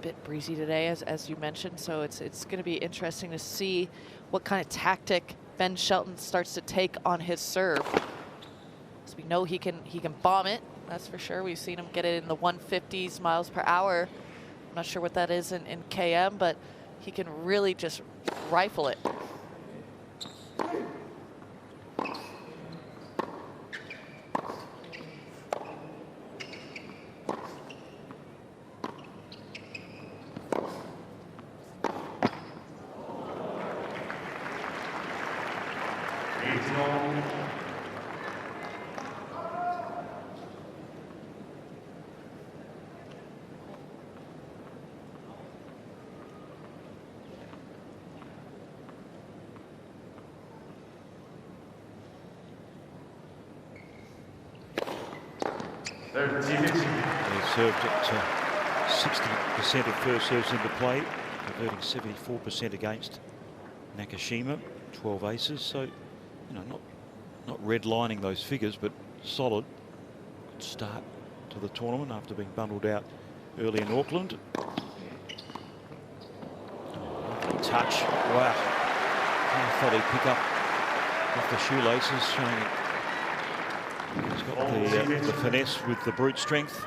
Bit breezy today, as you mentioned, so it's going to be interesting to see what kind of tactic Ben Shelton starts to take on his serve. So we know he can bomb it, that's for sure. We've seen him get it in the 150s miles per hour. I'm not sure what that is in km, but he can really just rifle it. He served at 60% of first serves into play, converting 74% against Nakashima, 12 aces. So, you know, not redlining those figures, but solid. Good start to the tournament after being bundled out early in Auckland. Touch, wow. I thought he'd pick up off the shoelaces, showing he's got the finesse with the brute strength.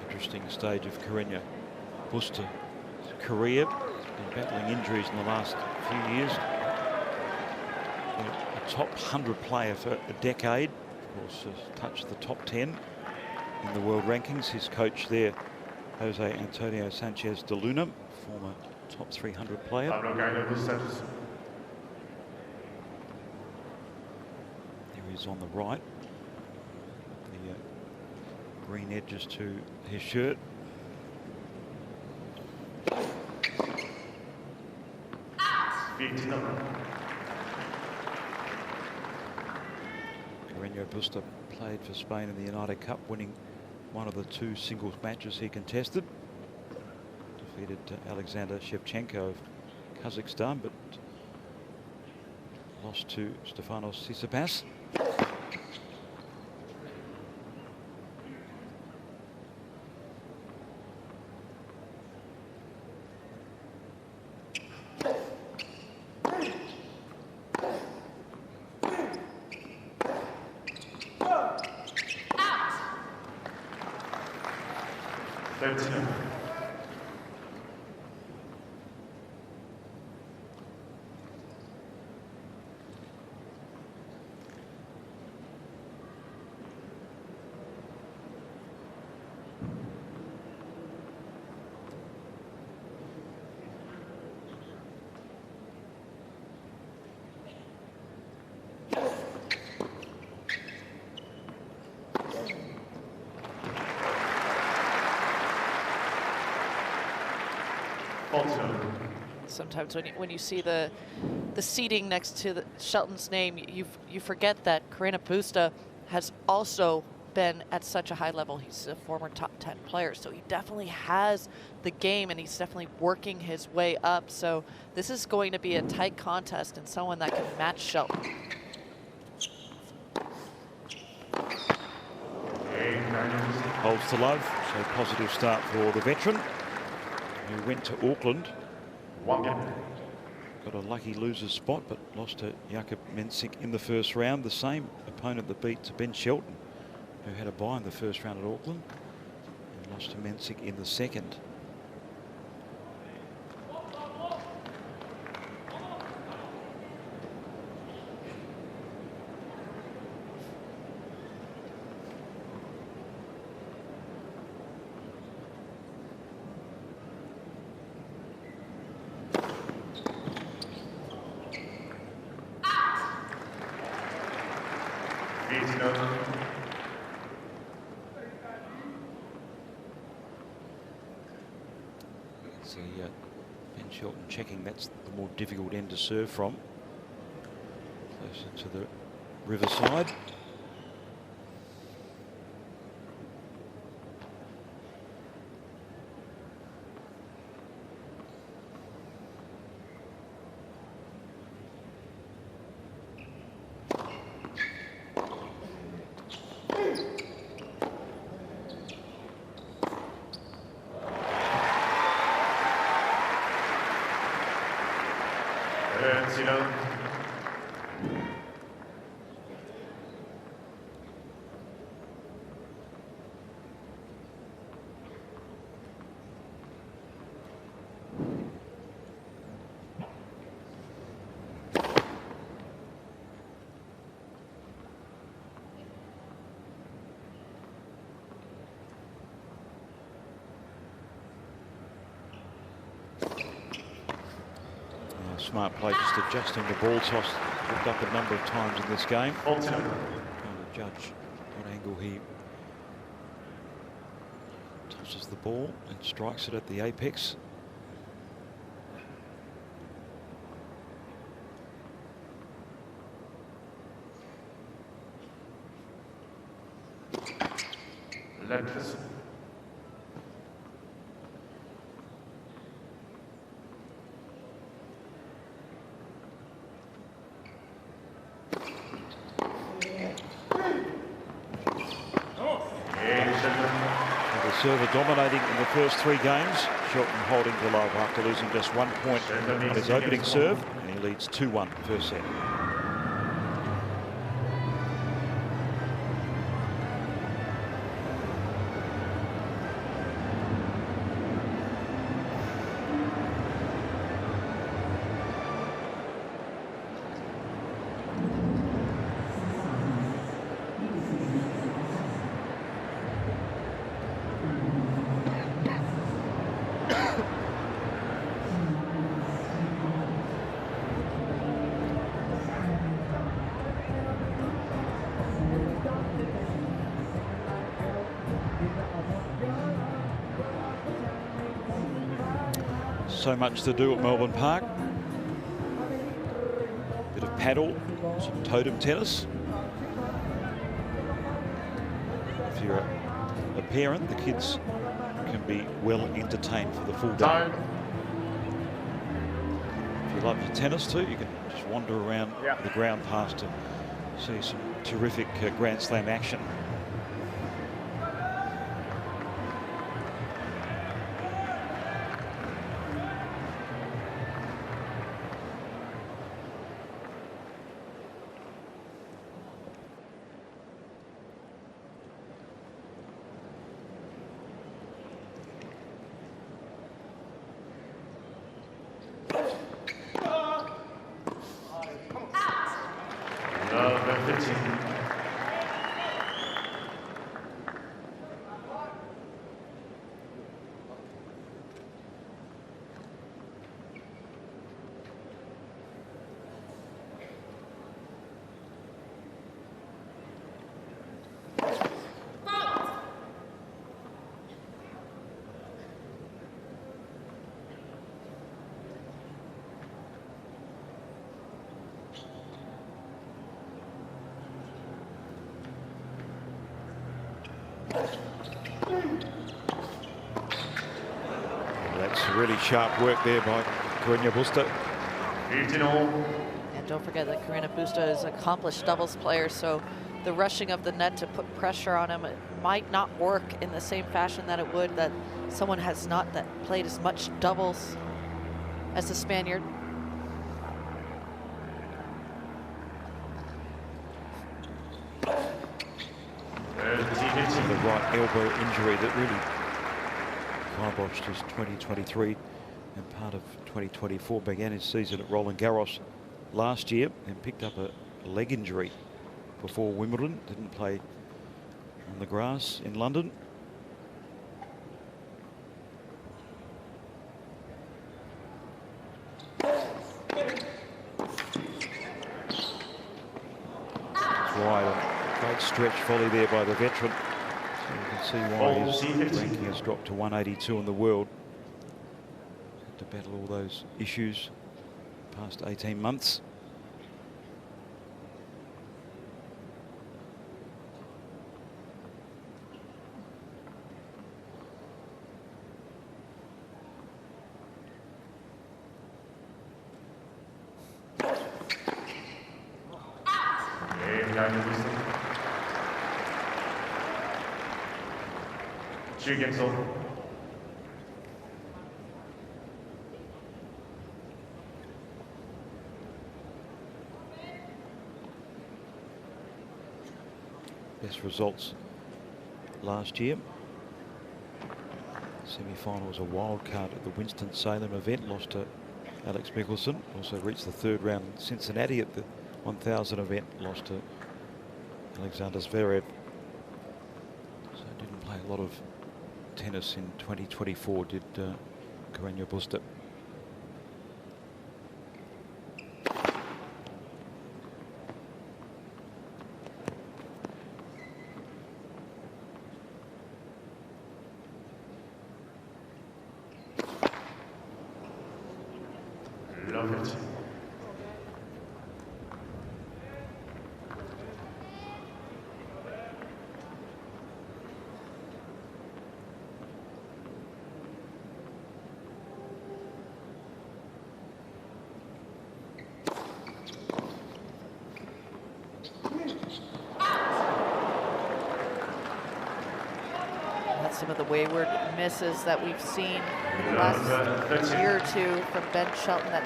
Interesting stage of Correno Busta's career. He's been battling injuries in the last few years. A top 100 player for a decade. Of course, has touched the top 10 in the world rankings. His coach there, Jose Antonio Sanchez de Luna, former top 300 player. Pablo Carreno Busta. There he is on the right. The green edges to his shirt. Correno Busta played for Spain in the United Cup, winning one of the 2 singles matches he contested. Defeated Alexander Shevchenko of Kazakhstan, but lost to Stefanos Tsitsipas. Sometimes when you see the seating next to Shelton's name, you forget that Correno Busta has also been at such a high level. He's a former top 10 player, so he definitely has the game, and he's definitely working his way up. So this is going to be a tight contest and someone that can match Shelton. Holds to love, so positive start for the veteran who went to Auckland. Got a lucky loser's spot, but lost to Jakob Mensink in the first round. The same opponent that beat Ben Shelton, who had a bye in the first round at Auckland, and lost to Mensink in the second. So Ben Shelton checking that's the more difficult end to serve from. Closer to the riverside. Smart play, just adjusting the ball toss. Looked up a number of times in this game. Trying to judge what angle he tosses the ball and strikes it at the apex. Left. Server dominating in the first 3 games. Shelton holding the love after losing just 1 point on his opening serve, and he leads 2-1 first set. So much to do at Melbourne Park. Bit of paddle, some totem tennis. If you're a parent, the kids can be well entertained for the full day. If you love your tennis too, you can just wander around the ground past to see some terrific Grand Slam action. That's really sharp work there by Correno Busta. And don't forget that Correno Busta is an accomplished doubles player, so the rushing of the net to put pressure on him, it might not work in the same fashion that it would that someone has not that played as much doubles as the Spaniard. The right elbow injury that really kiboshed his 2023 and part of 2024. Began his season at Roland Garros last year and picked up a leg injury before Wimbledon. Didn't play on the grass in London. Wide. Great stretch volley there by the veteran. So you can see why his ranking has dropped to 182 in the world. Had to battle all those issues past 18 months. Best results last year. Semi-final was a wild card at the Winston-Salem event, lost to Alex Mickelson. Also reached the third round in Cincinnati at the 1000 event, lost to Alexander Zverev. So didn't play a lot of tennis in 2024, did Correno Busta. Love it. That's some of the wayward misses that we've seen in the last year or two from Ben Shelton that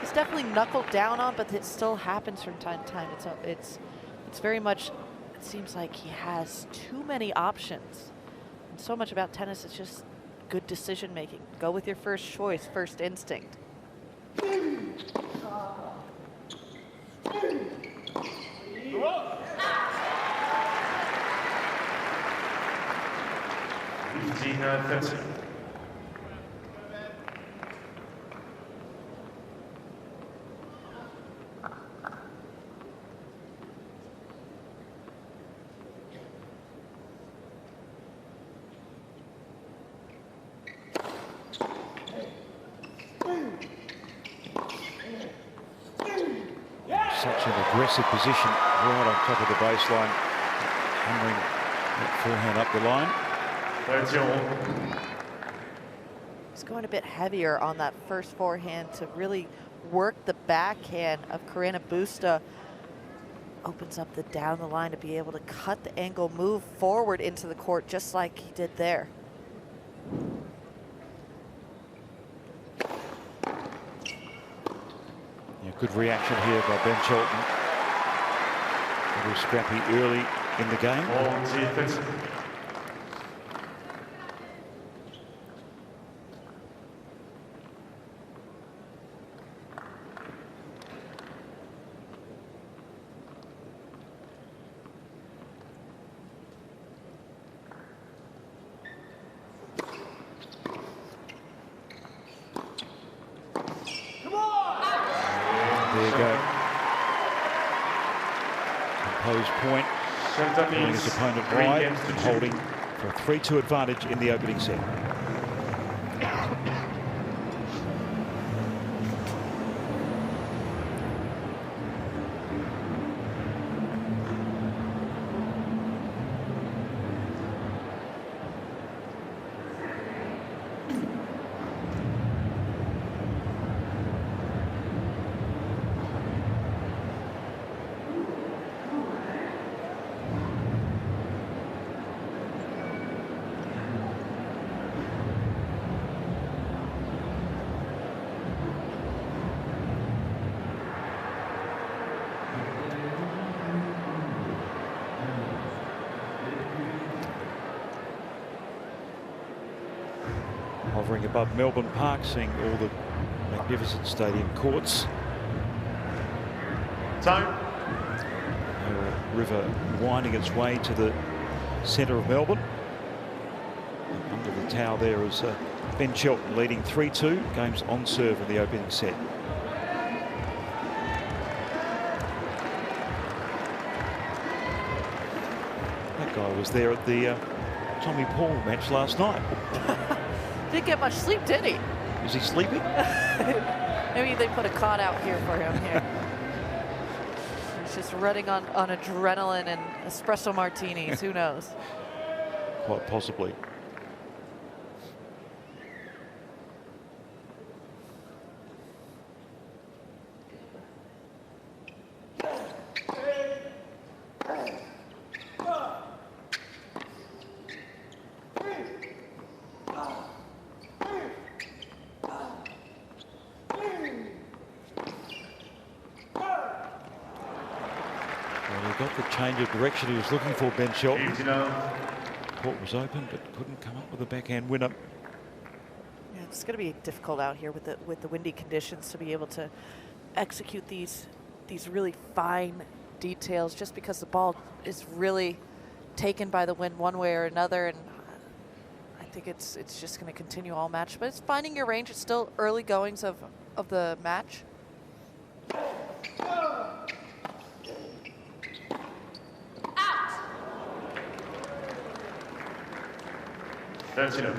he's definitely knuckled down on, but it still happens from time to time. It's very much, it seems like he has too many options. And so much about tennis is just good decision making. Go with your first choice, first instinct. Such an aggressive position right on top of the baseline, hammering that forehand up the line. He's going a bit heavier on that first forehand to really work the backhand of Correno Busta. Opens up the down the line to be able to cut the angle, move forward into the court just like he did there. Yeah, good reaction here by Ben Shelton. A little scrappy early in the game. There you go. Composed point. Pulling his opponent wide and holding for a 3-2 advantage in the opening set. Hovering above Melbourne Park, seeing all the magnificent stadium courts. Time. River winding its way to the centre of Melbourne. And under the tower there is Ben Shelton leading 3-2. Game's on serve in the opening set. guy was there at the Tommy Paul match last night. Didn't get much sleep, did he? Is he sleeping? Maybe they put a cot out here for him here. He's just running on adrenaline and espresso martinis. Who knows? Quite possibly. Got the change of direction he was looking for, Ben Shelton. Court was open, but couldn't come up with a backhand winner. Yeah, it's going to be difficult out here with the windy conditions to be able to execute these really fine details, just because the ball is really taken by the wind one way or another, and I think it's just going to continue all match. But it's finding your range. It's still early goings of the match. 30.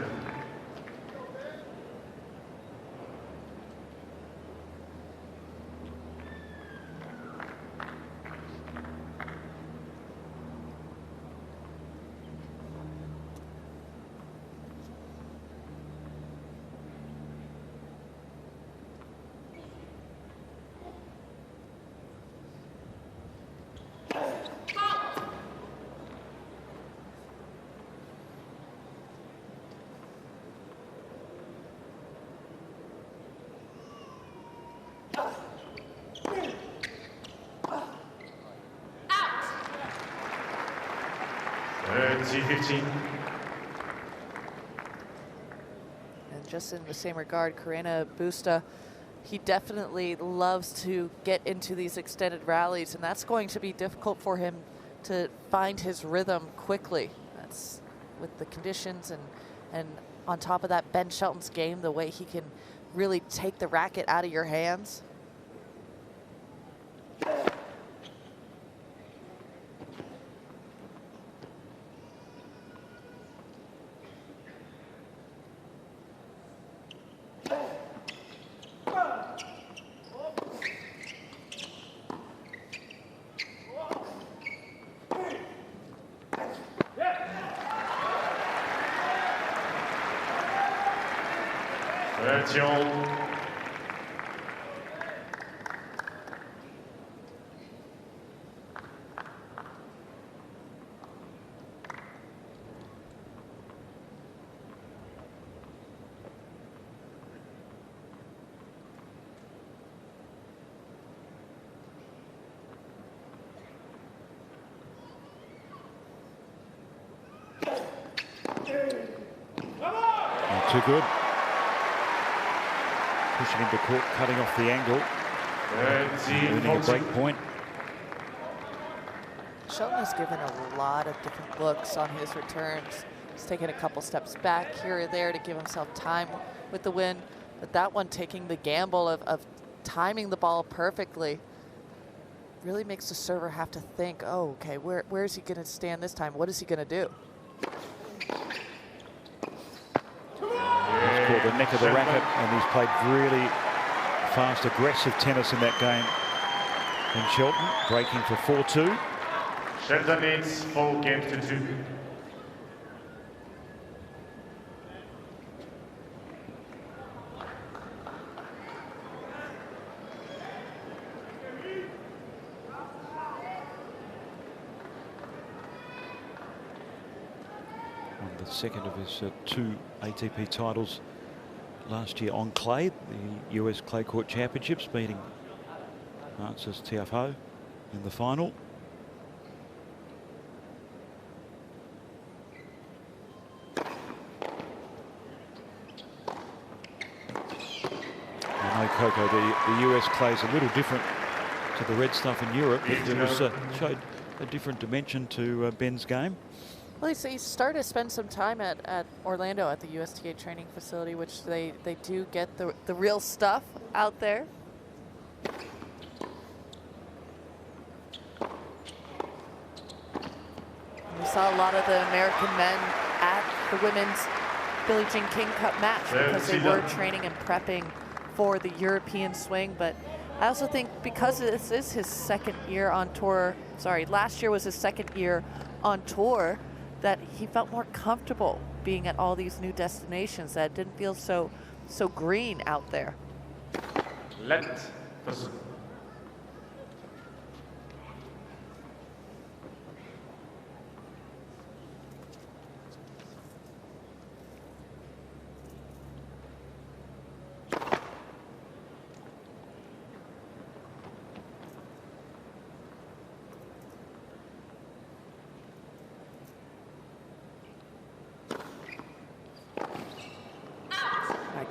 T15. And just in the same regard, Correno Busta, he definitely loves to get into these extended rallies, and that's going to be difficult for him to find his rhythm quickly. That's with the conditions, and on top of that, Ben Shelton's game, the way he can really take the racket out of your hands. Not too good. Pushing into court, cutting off the angle. Winning a break point. Shelton has given a lot of different looks on his returns. He's taken a couple steps back here or there to give himself time with the win, but that one taking the gamble of timing the ball perfectly really makes the server have to think, oh, okay, where is he going to stand this time? What is he going to do? He's caught the neck of the racket, and he's played really fast, aggressive tennis in that game. And Shelton breaking for 4-2. Shelton needs 4 games to 2. On the second of his 2 ATP titles last year on clay, the US Clay Court Championships, beating Francis Tiafoe in the final. I know, Coco, the US clay is a little different to the red stuff in Europe. It was, showed a different dimension to Ben's game. Well, he started to spend some time at Orlando at the USTA training facility, which they do get the real stuff out there. saw a lot of the American men at the women's Billie Jean King Cup match because they were training and prepping for the European swing. But I also think because this is his second year on tour, sorry, last year was his second year on tour, that he felt more comfortable being at all these new destinations, that it didn't feel so green out there. Let person.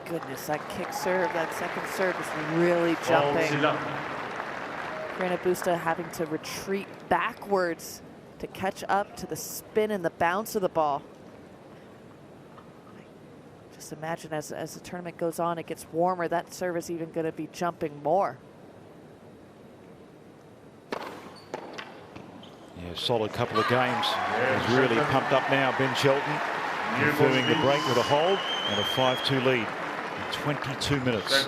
Goodness, that kick serve, that second serve is really jumping. Correno Busta having to retreat backwards to catch up to the spin and the bounce of the ball. Just imagine as the tournament goes on, it gets warmer, that serve is even going to be jumping more. Yeah, solid couple of games. He's really pumped up now, Ben Shelton. Confirming the break with a hold and a 5-2 lead. 22 minutes.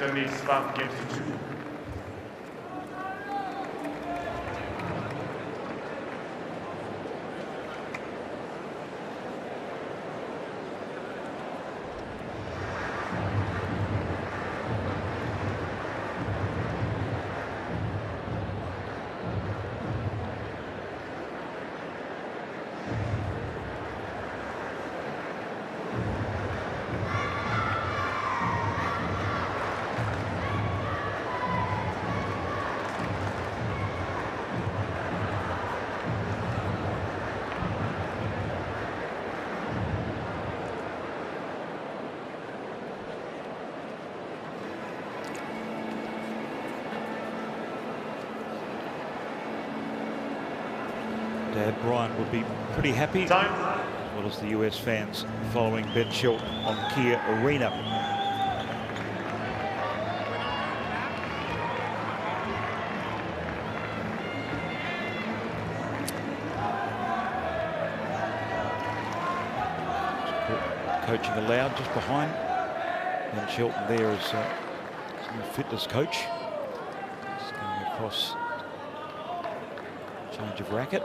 Dad Brian would be pretty happy, as well as the US fans following Ben Shelton on Kia Arena. Coaching allowed just behind Ben Shelton there as his new fitness coach. Just going across, change of racket.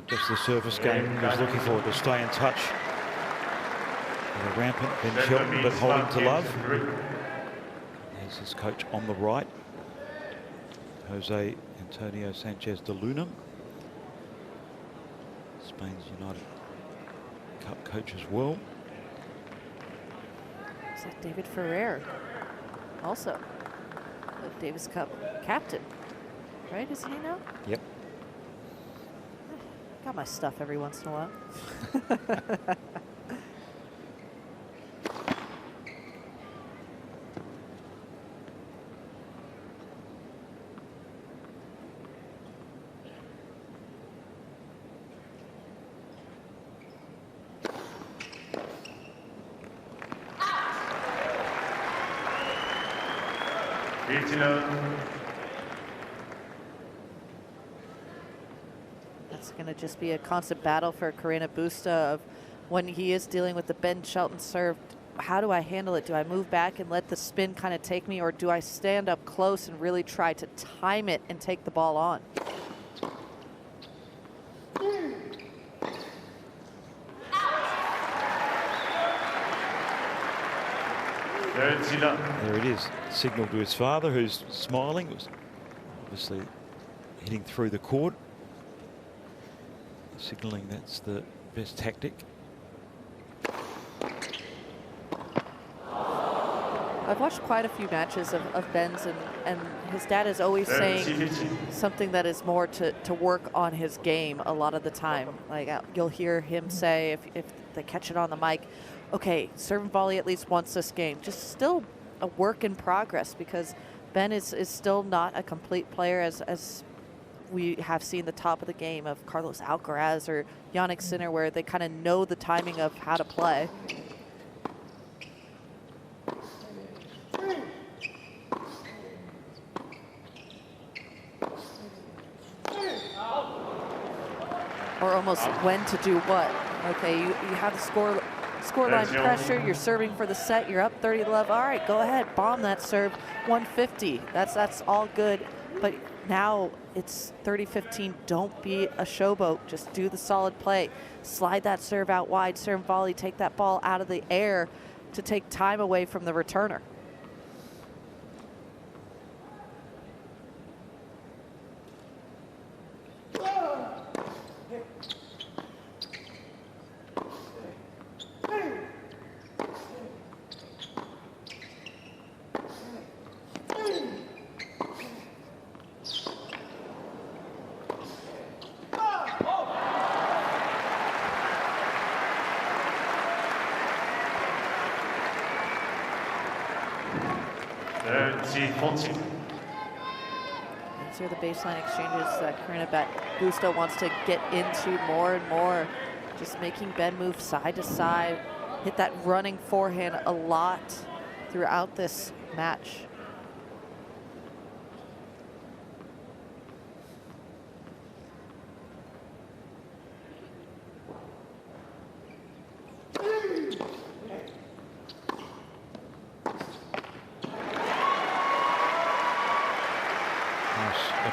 Just the service game he was looking for, to stay in touch. The rampant Ben Shelton, but holding to love. There's his coach on the right, Jose Antonio Sanchez de Luna, Spain's United Cup coach as well. Is that David Ferrer? Also, the Davis Cup captain, right? Is he now? Yep. Got my stuff every once in a while. That's going to just be a constant battle for Correno Busta of when he is dealing with the Ben Shelton serve. How do I handle it? Do I move back and let the spin kind of take me, or do I stand up close and really try to time it and take the ball on? There it is. Signal to his father, who's smiling. It was obviously hitting through the court. Signalling that's the best tactic. I've watched quite a few matches of Ben's, and his dad is always saying something that is more to work on his game a lot of the time. Like you'll hear him say, if they catch it on the mic, okay, serve and volley at least once this game. Just still a work in progress, because Ben is still not a complete player as we have seen the top of the game of Carlos Alcaraz or Jannik Sinner, where they kind of know the timing of how to play. Or almost when to do what. Okay, you have the scoreline pressure, you're serving for the set, you're up 30-love. All right, go ahead, bomb that serve, 150. That's all good, but now it's 30-15. Don't be a showboat, just do the solid play. Slide that serve out wide, serve and volley, take that ball out of the air to take time away from the returner. These are the baseline exchanges that Correno Busta wants to get into more and more. Just making Ben move side to side, hit that running forehand a lot throughout this match.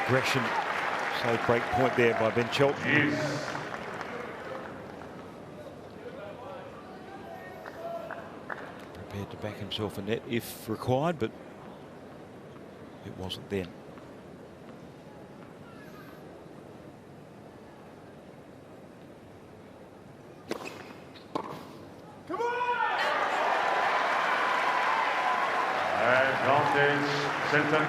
Aggression, so great point there by Ben Shelton. Prepared to back himself a net if required, but it wasn't then. Come on! Advantage, Shelton.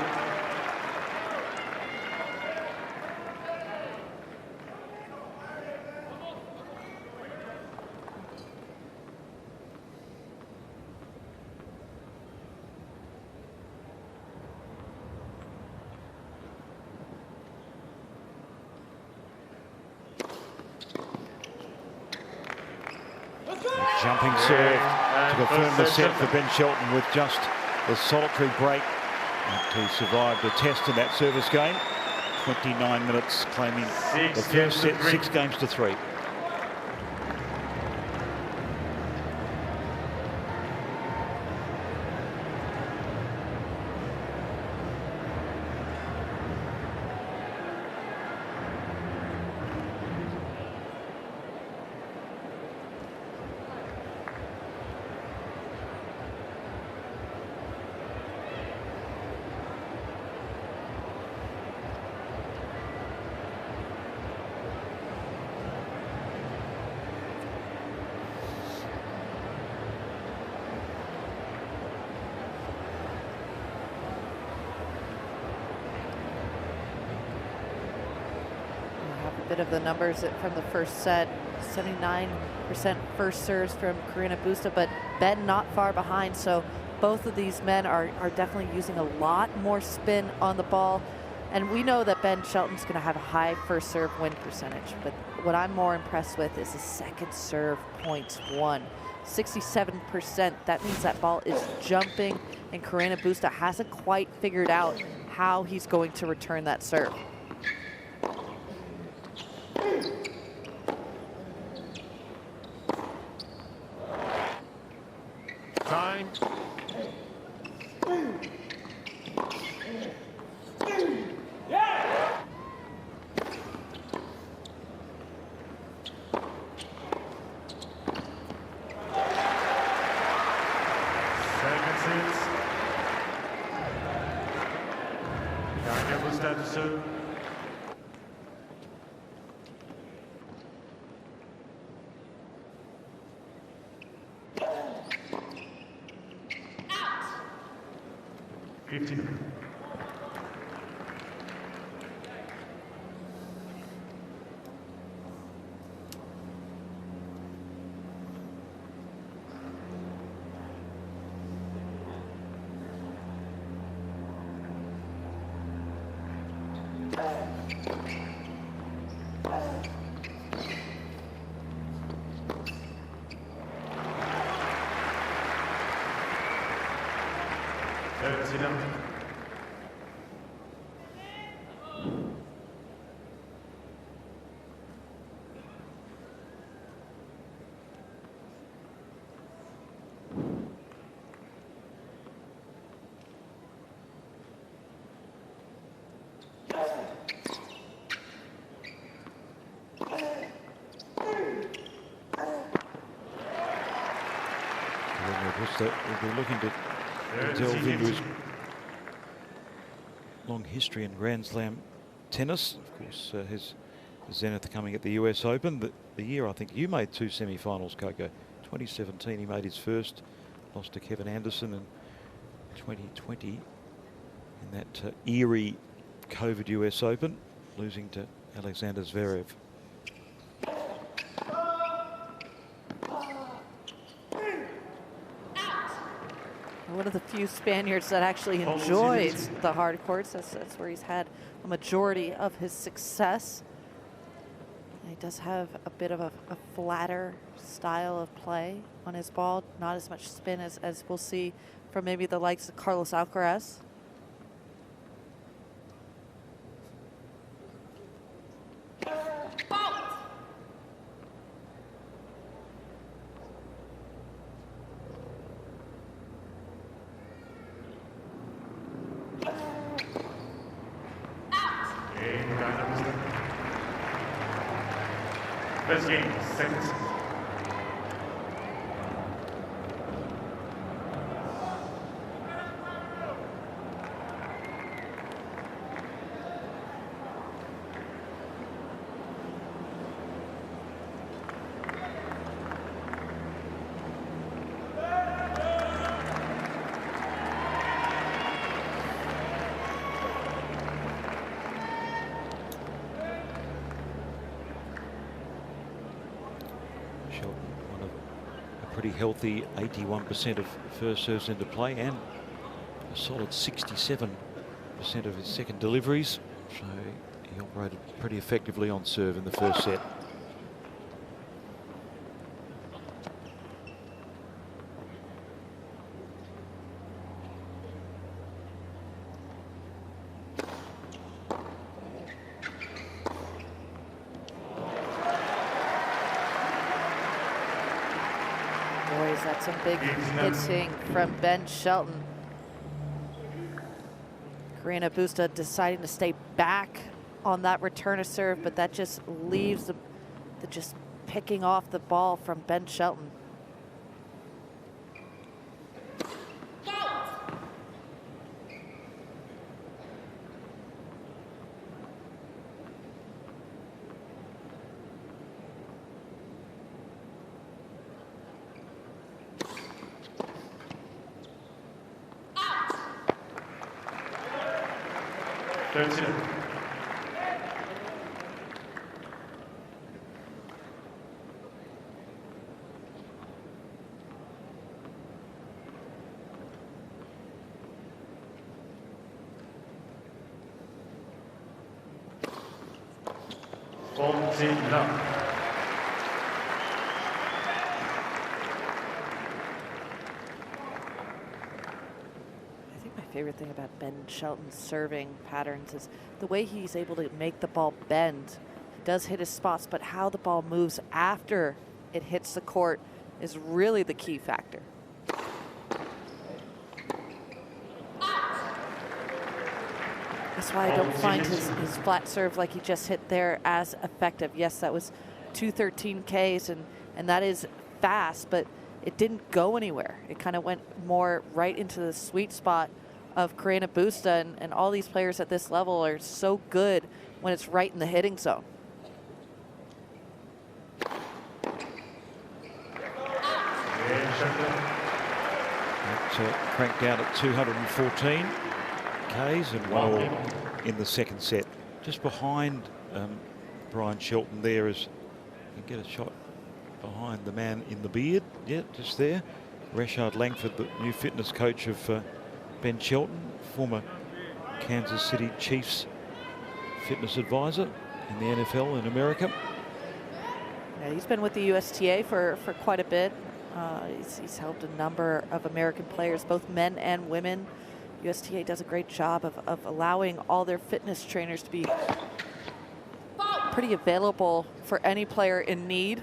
Jumping serve to confirm the set for Ben Shelton with just the solitary break to survive the test in that service game. 29 minutes, claiming the first set, 6 games to 3. Bit of the numbers from the first set, 79% first serves from Correno Busta, but Ben not far behind. So both of these men are definitely using a lot more spin on the ball. And we know that Ben Shelton's going to have a high first serve win percentage, but what I'm more impressed with is his second serve points won. 67%. That means that ball is jumping, and Correno Busta hasn't quite figured out how he's going to return that serve. Time. So We'll be looking to delve into his long history in Grand Slam tennis. Of course, his zenith coming at the US Open. The year I think you made 2 semi-finals, Coco. 2017 he made his first, lost to Kevin Anderson, and 2020 in that eerie COVID US Open, losing to Alexander Zverev. One of the few Spaniards that actually enjoys the hard courts. That's where he's had a majority of his success. And he does have a bit of a flatter style of play on his ball. Not as much spin as we'll see from maybe the likes of Carlos Alcaraz. First game, second. Healthy 81% of first serves into play and a solid 67% of his second deliveries. So he operated pretty effectively on serve in the first set. That's some big hitting from Ben Shelton. Correno Busta deciding to stay back on that return of serve, but that just leaves the just picking off the ball from Ben Shelton. favorite thing about Ben Shelton's serving patterns is the way he's able to make the ball bend. He does hit his spots, but how the ball moves after it hits the court is really the key factor. That's why I don't find his flat serve like he just hit there as effective. Yes, that was 213 Ks, and that is fast, but it didn't go anywhere. It kind of went more right into the sweet spot of Correno Busta, and all these players at this level are so good when it's right in the hitting zone. That cranked down at 214 Ks and 1-all in the second set. Just behind Brian Shelton there is, you can get a shot behind the man in the beard. Yeah, just there. Rashard Langford, the new fitness coach of Ben Shelton, former Kansas City Chiefs fitness advisor in the NFL in America. Yeah, he's been with the USTA for quite a bit. He's helped a number of American players, both men and women. USTA does a great job of allowing all their fitness trainers to be pretty available for any player in need.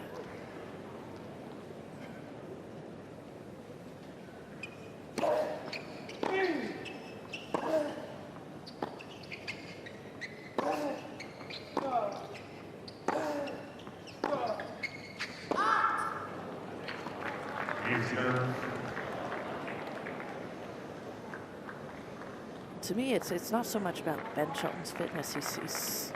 To me, it's not so much about Ben Shelton's fitness.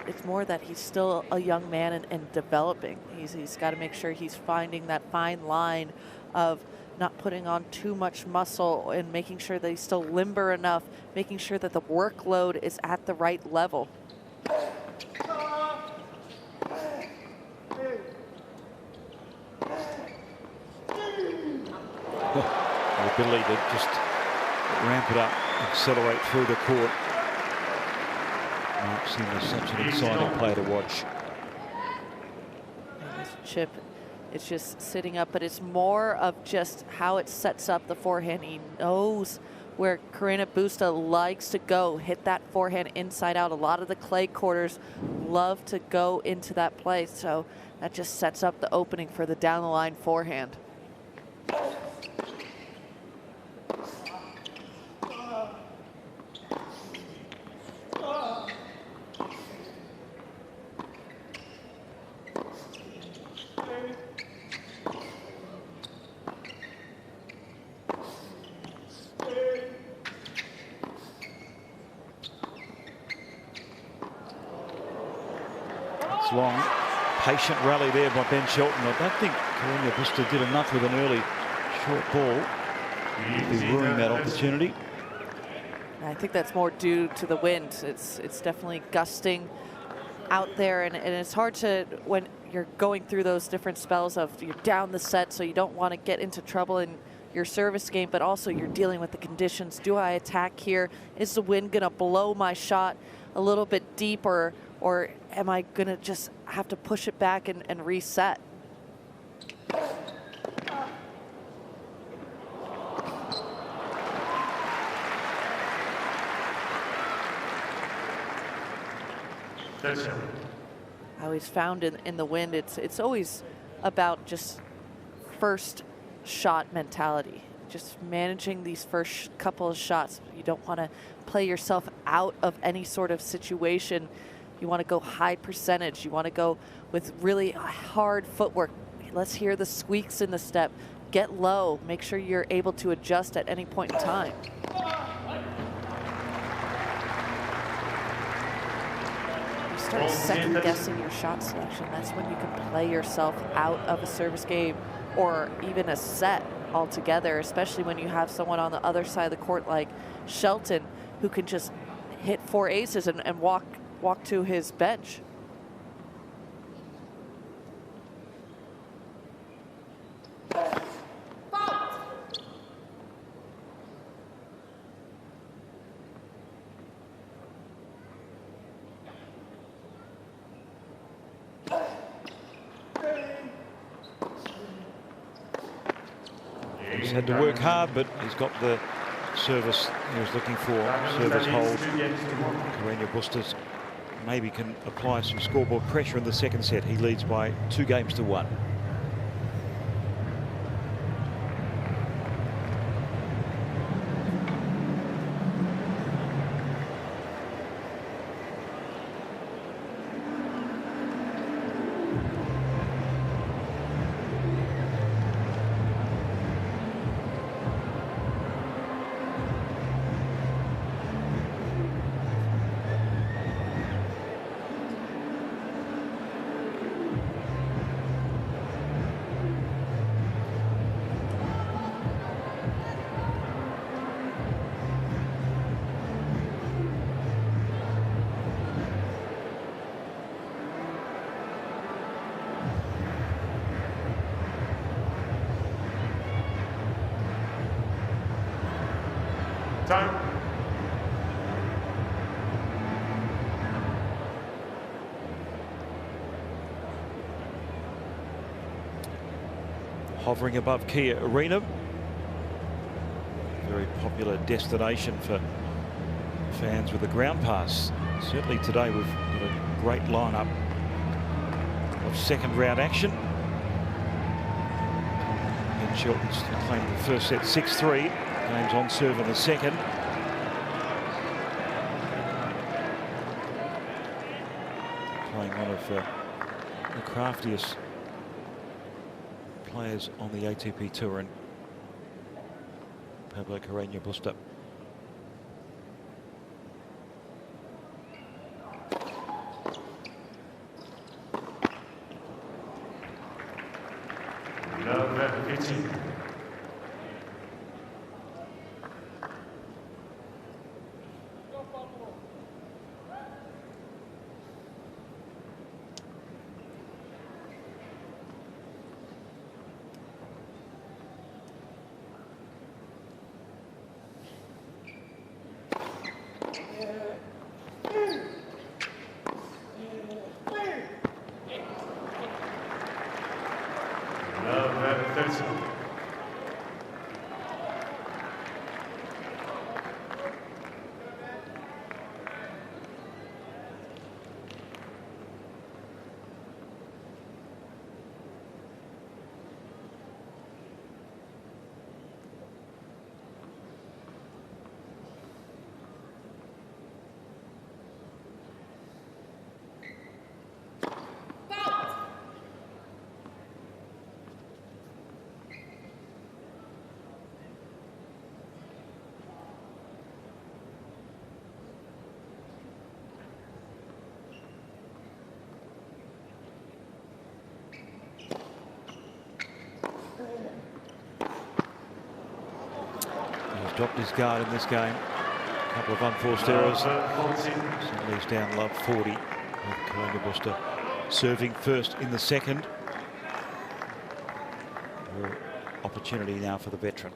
It's more that he's still a young man and developing. He's got to make sure he's finding that fine line of not putting on too much muscle and making sure that he's still limber enough, making sure that the workload is at the right level. The ability to just ramp it up, accelerate through the court. Mark Sinner is such an exciting player to watch. And this chip, it's just sitting up, but it's more of just how it sets up the forehand. He knows where Correno Busta likes to go, hit that forehand inside out. A lot of the clay quarters love to go into that play, so that just sets up the opening for the down the line forehand. Long, patient rally there by Ben Shelton. I don't think Correno Busta did enough with an early short ball to be ruining that opportunity. I think that's more due to the wind. It's definitely gusting out there, and it's hard to, when you're going through those different spells of you're down the set, so you don't want to get into trouble in your service game, but also you're dealing with the conditions. Do I attack here? Is the wind going to blow my shot a little bit deeper, or am I going to just have to push it back and reset? I always found in the wind, it's always about just first shot mentality. Just managing these first couple of shots. You don't want to play yourself out of any sort of situation. You want to go high percentage. You want to go with really hard footwork. Let's hear the squeaks in the step. Get low. Make sure you're able to adjust at any point in time. You start second guessing your shot selection. That's when you can play yourself out of a service game or even a set altogether, especially when you have someone on the other side of the court like Shelton who can just hit 4 aces and walk to his bench. He's had to work hard, but he's got the service he was looking for. Service hold. Correno Busta maybe can apply some scoreboard pressure in the second set. He leads by 2 games to 1. Time. Hovering above Kia Arena. Very popular destination for fans with a ground pass. Certainly today we've got a great lineup of second round action. Ben Shelton's claimed the first set 6-3. Game's on serve in the second. Playing one of the craftiest players on the ATP Tour, and Pablo Carreno Busta. Number 15. Dropped his guard in this game. A couple of unforced errors. So leaves down love 40 with Correno Busta serving first in the second. Real opportunity now for the veteran.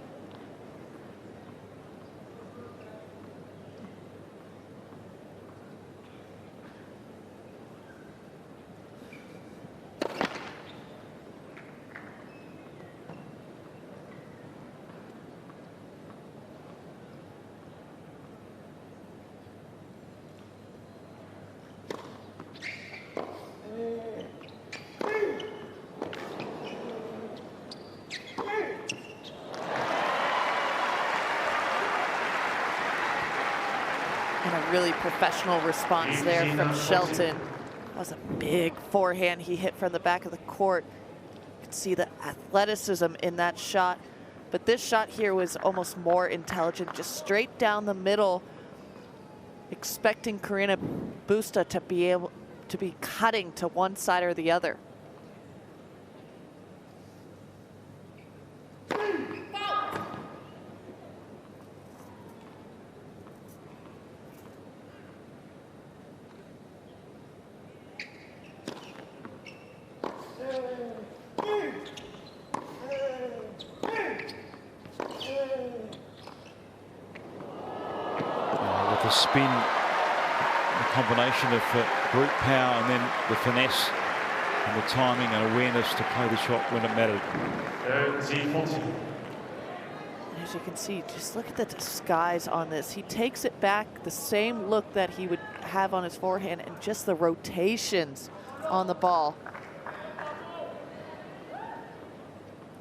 Really professional response there from Shelton. That was a big forehand he hit from the back of the court. You could see the athleticism in that shot, but this shot here was almost more intelligent, just straight down the middle, expecting Correno Busta to be able to be cutting to one side or the other. The spin, the combination of brute power and then the finesse and the timing and awareness to play the shot when it mattered. as you can see, just look at the disguise on this. He takes it back, the same look that he would have on his forehand, and just the rotations on the ball.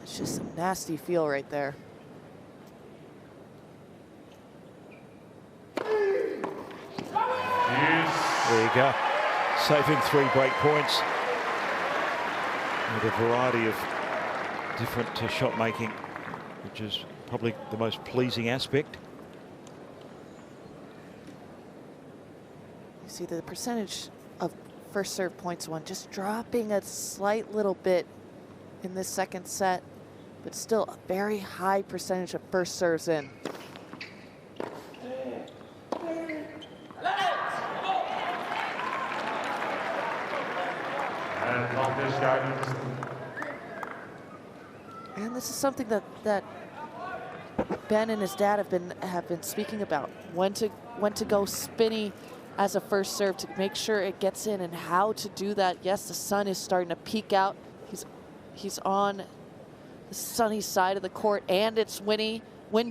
It's just a nasty feel right there. There you go. Saving 3 break points with a variety of different shot making, which is probably the most pleasing aspect. You see the percentage of first serve points won just dropping a slight little bit in this second set, but still a very high percentage of first serves in. And this is something that Ben and his dad have been speaking about. When to go spinny as a first serve to make sure it gets in, and how to do that. Yes, the sun is starting to peek out. He's on the sunny side of the court, and it's windy. He's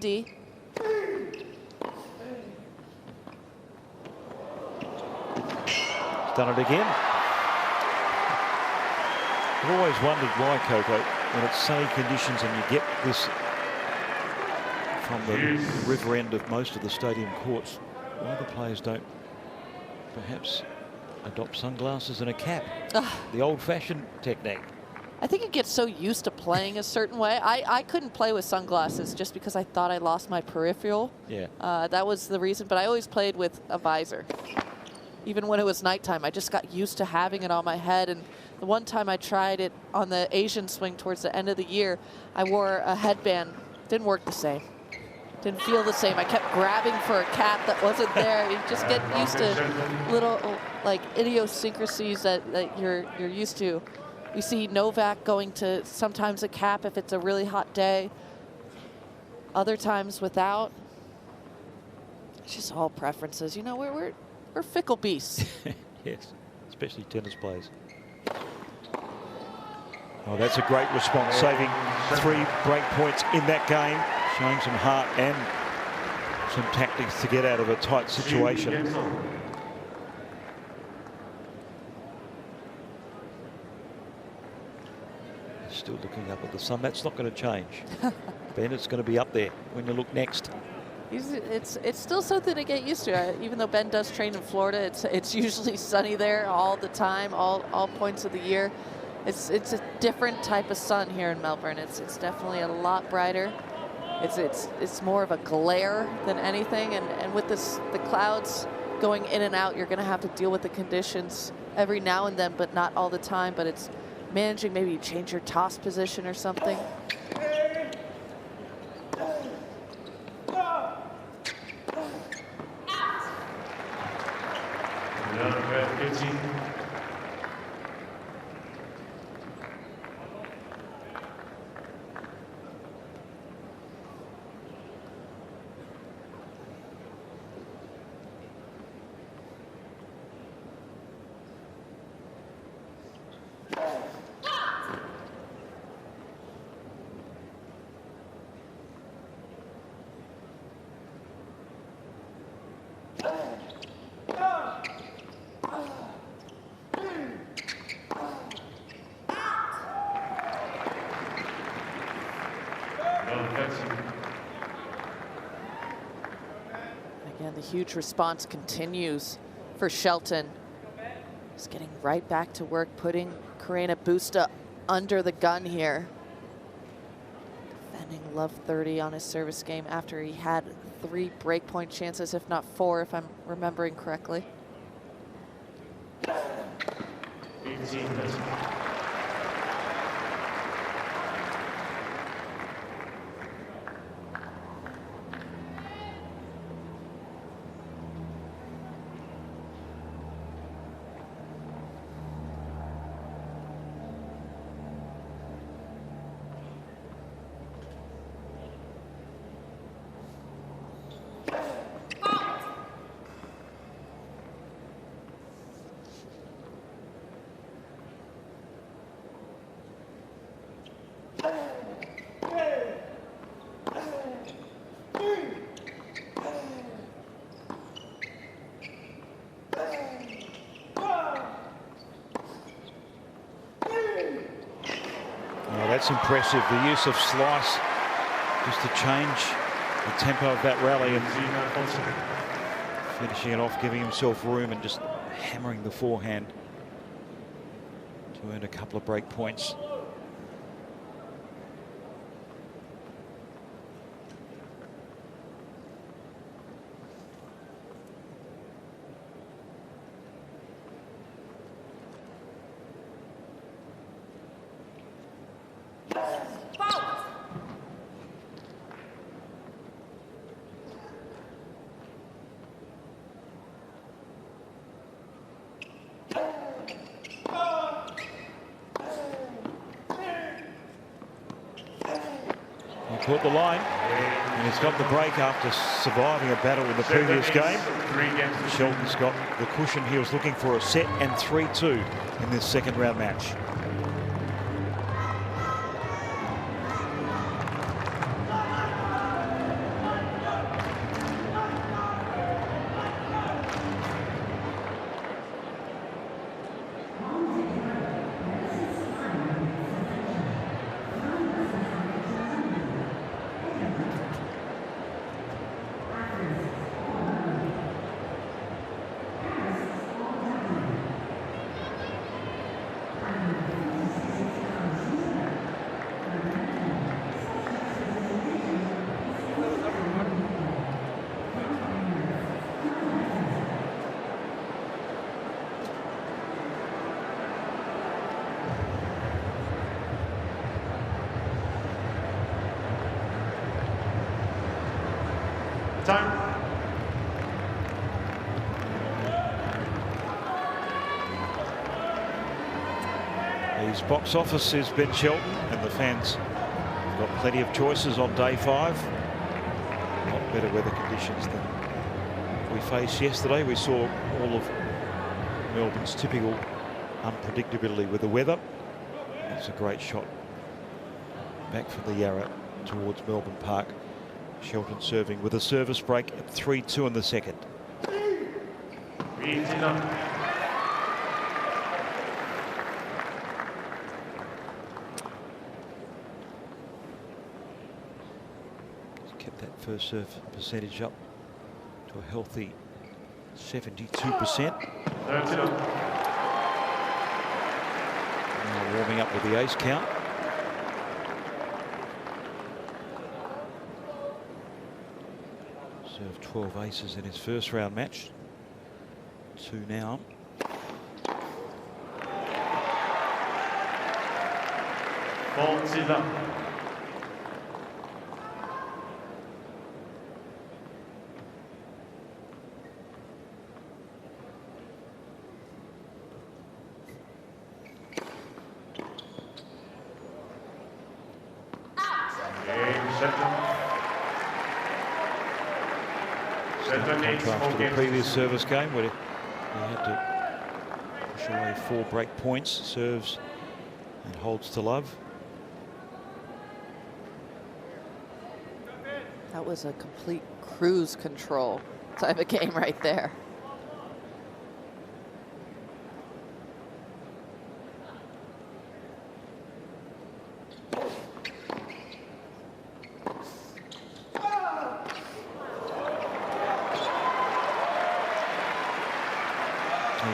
Done it again. I've always wondered why, Coco, when it's sunny conditions and you get this from the river end of most of the stadium courts, why the players don't perhaps adopt sunglasses and a cap. The old-fashioned technique. I think you get so used to playing a certain way. I couldn't play with sunglasses just because I thought I lost my peripheral. Yeah. That was the reason, but I always played with a visor. Even when it was nighttime, I just got used to having it on my head. And the one time I tried it on the Asian swing towards the end of the year, I wore a headband. Didn't work the same. Didn't feel the same. I kept grabbing for a cap that wasn't there. You just get used to little like idiosyncrasies that you're used to. We see Novak going to sometimes a cap if it's a really hot day. Other times without. It's just all preferences. You know, we're fickle beasts. Yes, especially tennis players. Oh, that's a great response, saving 3 break points in that game, showing some heart and some tactics to get out of a tight situation. Still looking up at the sun. That's not going to change. Ben, it's going to be up there when you look next. It's still something to get used to. Even though Ben does train in Florida, it's usually sunny there all the time, all points of the year. It's a different type of sun here in Melbourne. It's definitely a lot brighter. It's more of a glare than anything, and with the clouds going in and out, you're going to have to deal with the conditions every now and then, but not all the time. But it's managing, maybe you change your toss position or something. Again, the huge response continues for Shelton. He's getting right back to work, putting Correno Busta under the gun here. Defending love 30 on his service game after he had 3 breakpoint chances, if not 4, if I'm remembering correctly. 18. that's impressive. The use of slice just to change the tempo of that rally and finishing it off, giving himself room and just hammering the forehand to earn a couple of break points. Caught the line, and he's got the break after surviving a battle in the previous game. Shelton's got the cushion. He was looking for a set and 3-2 in this second round match. His box office is Ben Shelton, and the fans have got plenty of choices on day 5. A lot better weather conditions than we faced yesterday. We saw all of Melbourne's typical unpredictability with the weather. It's a great shot back from the Yarra towards Melbourne Park. Shelton serving with a service break at 3-2 in the second. Kept that first serve percentage up to a healthy 72%. Now warming up with the ace count. Served 12 aces in his first round match. 2 now. Contrast to the previous service game where he had to push away 4 break points, serves and holds to love. That was a complete cruise control type of game right there.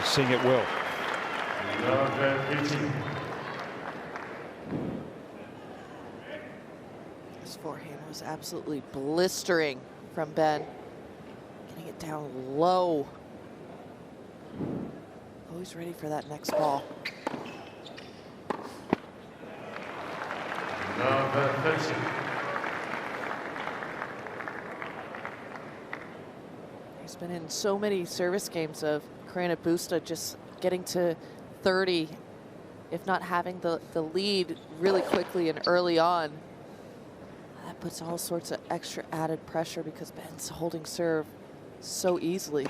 Seeing it well. His forehand was absolutely blistering from Ben. Getting it down low. Always ready for that next ball. He's been in so many service games of Correno Busta just getting to 30, if not having the lead really quickly and early on. That puts all sorts of extra added pressure because Ben's holding serve so easily.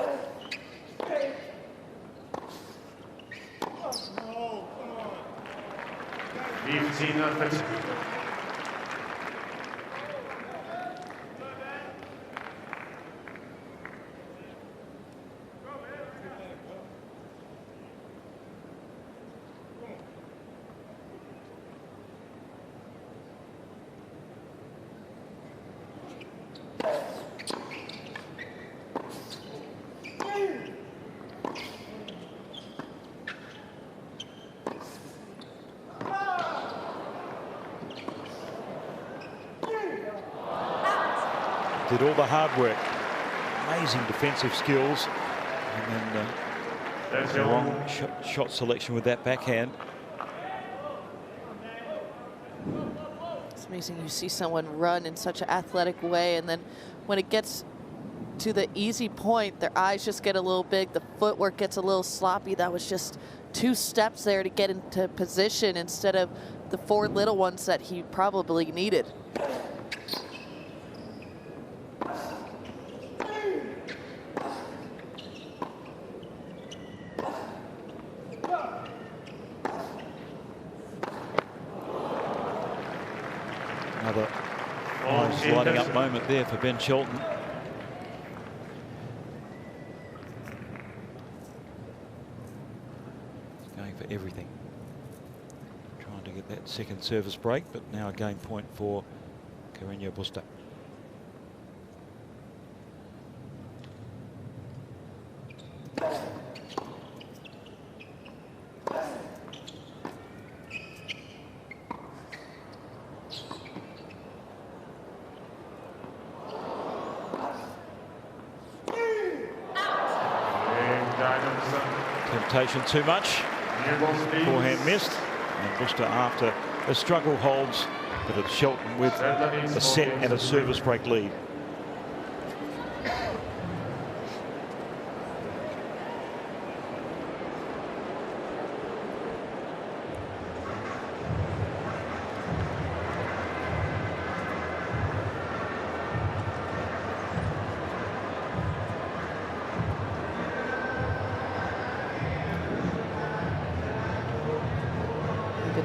did all the hard work. Amazing defensive skills. And then the wrong shot selection with that backhand. It's amazing you see someone run in such an athletic way, and then when it gets to the easy point, their eyes just get a little big, the footwork gets a little sloppy. That was just 2 steps there to get into position instead of the 4 little ones that he probably needed. Another nice lighting up moment there for Ben Shelton. Going for everything. Trying to get that second service break, but now a game point for Correno Busta. Temptation too much. Forehand missed. And Busta, after a struggle, holds, but it's Shelton with a set and a service break lead.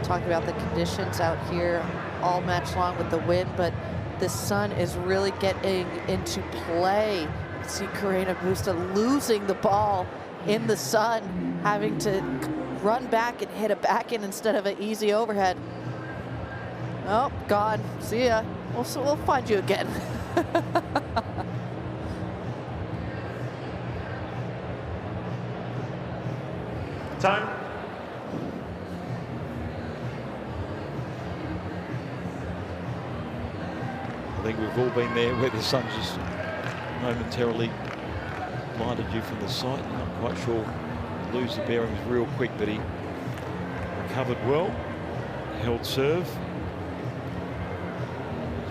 Talking about the conditions out here all match long with the wind, but the sun is really getting into play. You see Correno Busta losing the ball in the sun, having to run back and hit a backhand instead of an easy overhead. Oh, gone. See ya. We'll find you again. Time. I think we've all been there where the sun just momentarily blinded you from the sight. Not quite sure. Lose the bearings real quick, but he recovered well. Held serve.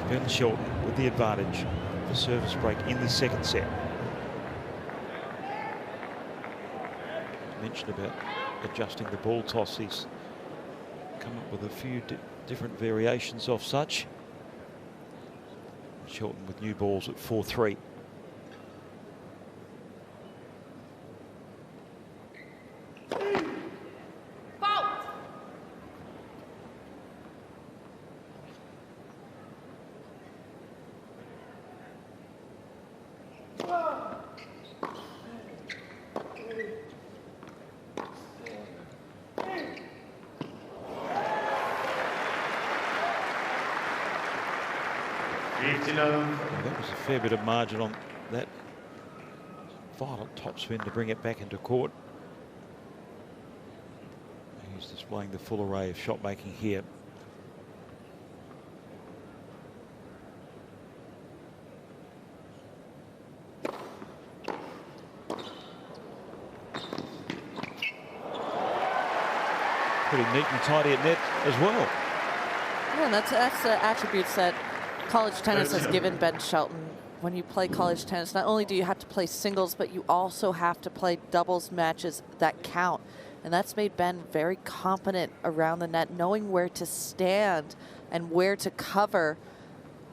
Ben Shelton with the advantage for service break in the second set. Mentioned about adjusting the ball toss. He's come up with a few different variations of such. Shelton with new balls at 4-3. That was a fair bit of margin on that violent topspin to bring it back into court. He's displaying the full array of shot making here. Pretty neat and tidy at net as well. Yeah, that's the attributes that college tennis has given Ben Shelton. When you play college tennis, not only do you have to play singles, but you also have to play doubles matches that count. And that's made Ben very competent around the net, knowing where to stand and where to cover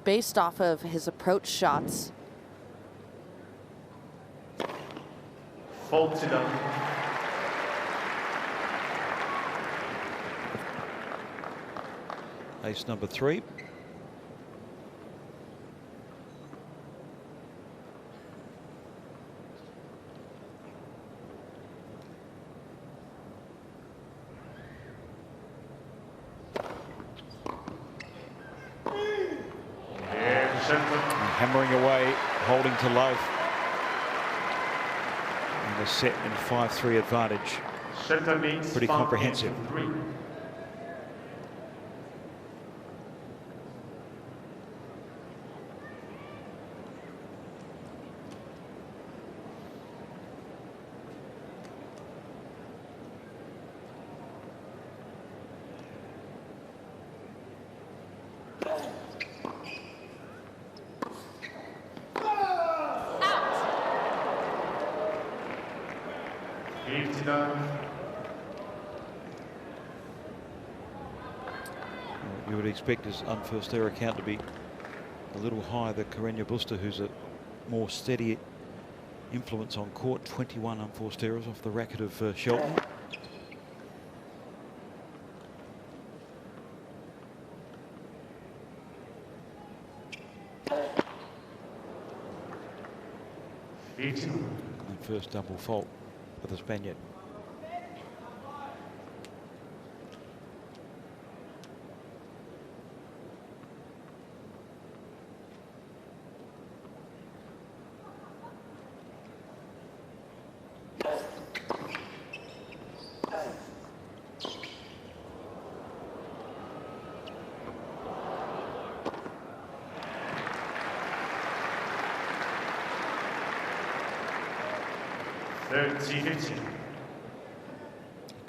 based off of his approach shots. Faulted up. Ace number 3. Hammering away, holding to love. And a set and 5-3 advantage. Pretty comprehensive. You would expect his unfirst error count to be a little higher than Correno Busta, who's a more steady influence on court. 21 unforced errors off the racket of Shelton. And first double fault for the Spaniard.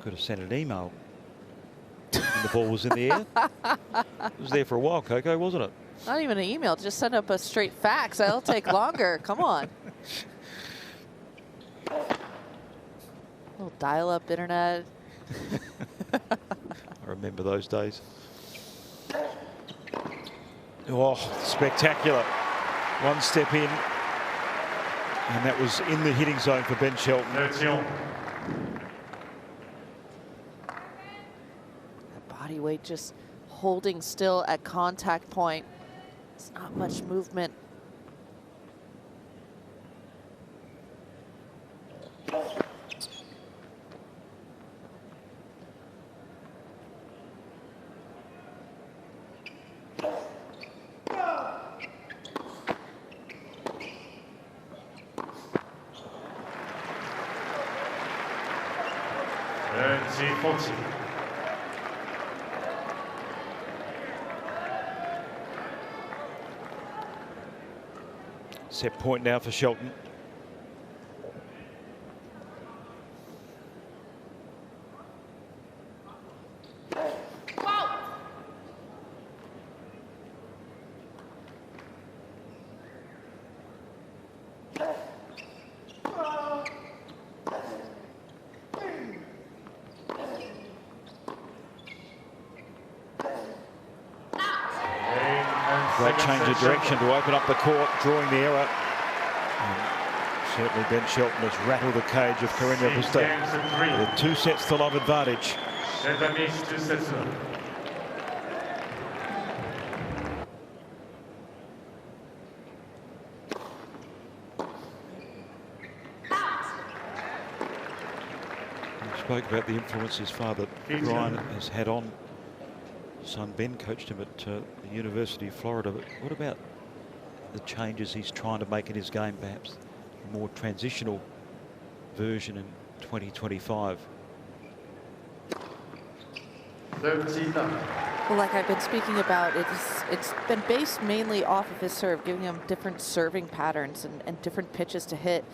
Could have sent an email when the ball was in the air. It was there for a while, Coco, wasn't it? Not even an email, just send up a straight fax. That'll take longer. Come on. Little dial-up internet. I remember those days. Oh, spectacular. One step in. And that was in the hitting zone for Ben Shelton. That body weight just holding still at contact point. It's not much movement. Set point now for Shelton. Great change of direction to open up the court, drawing the error. And certainly Ben Shelton has rattled the cage of Correno Busta with a 2-sets-to-love advantage. We spoke about the influence his father Brian has had on son Ben. Coached him at the University of Florida. But what about the changes he's trying to make in his game, perhaps a more transitional version in 2025? Well, like I've been speaking about, it's been based mainly off of his serve, giving him different serving patterns and different pitches to hit.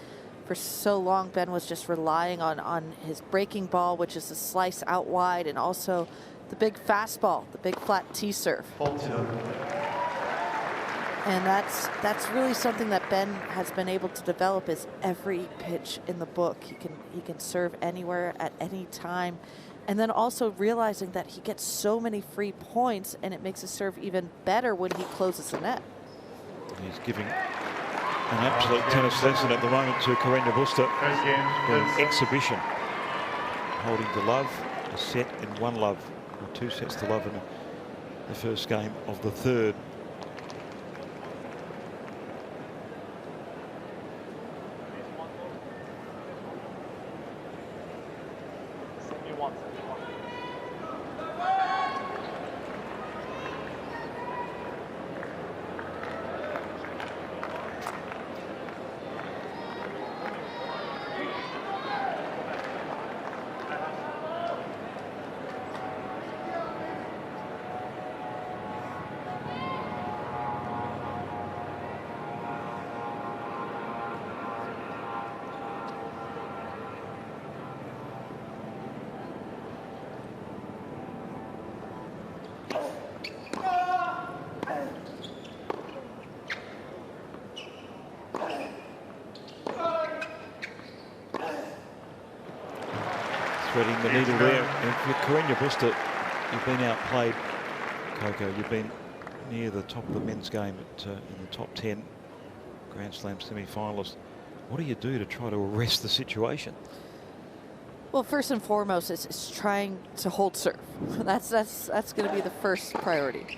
For so long, Ben was just relying on his breaking ball, which is a slice out wide, and also the big fastball, the big flat T serve. And that's really something that Ben has been able to develop, is every pitch in the book. He can serve anywhere at any time. And then also realizing that he gets so many free points, and it makes his serve even better when he closes the net. He's giving an absolute tennis lesson at the moment to Correno Busta. An exhibition. Holding the love, a set in one love, or 2 sets to love in the first game of the third. threading the needle there. And for Correno Busta, you've been outplayed, Coco. You've been near the top of the men's game in the top 10 Grand Slam semi-finalists. What do you do to try to arrest the situation? Well, first and foremost, it's trying to hold serve. That's going to be the first priority.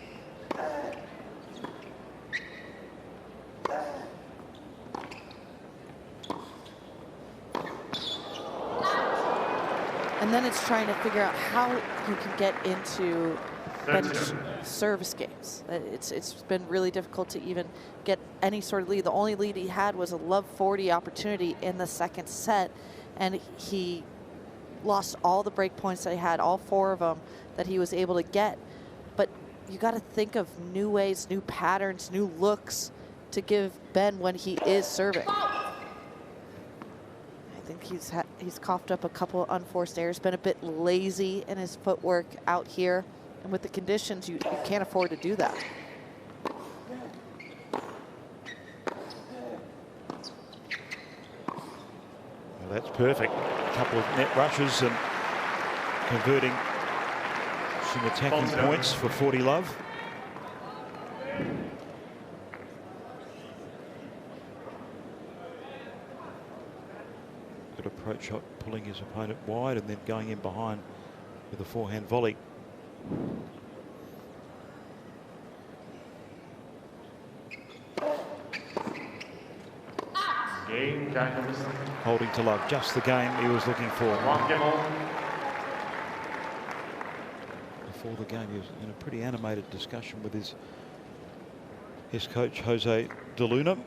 And then it's trying to figure out how you can get into Ben's service games. It's been really difficult to even get any sort of lead. The only lead he had was a love 40 opportunity in the second set, and he lost all the break points that he had, all 4 of them that he was able to get. But you got to think of new ways, new patterns, new looks to give Ben when he is serving. I think he's coughed up a couple of unforced errors, been a bit lazy in his footwork out here. And with the conditions, you can't afford to do that. Well, that's perfect. A couple of net rushes and converting some attacking points for 40 love. Good approach shot, pulling his opponent wide and then going in behind with a forehand volley. Holding to love, just the game he was looking for. Before the game, he was in a pretty animated discussion with his coach, Jose De Luna.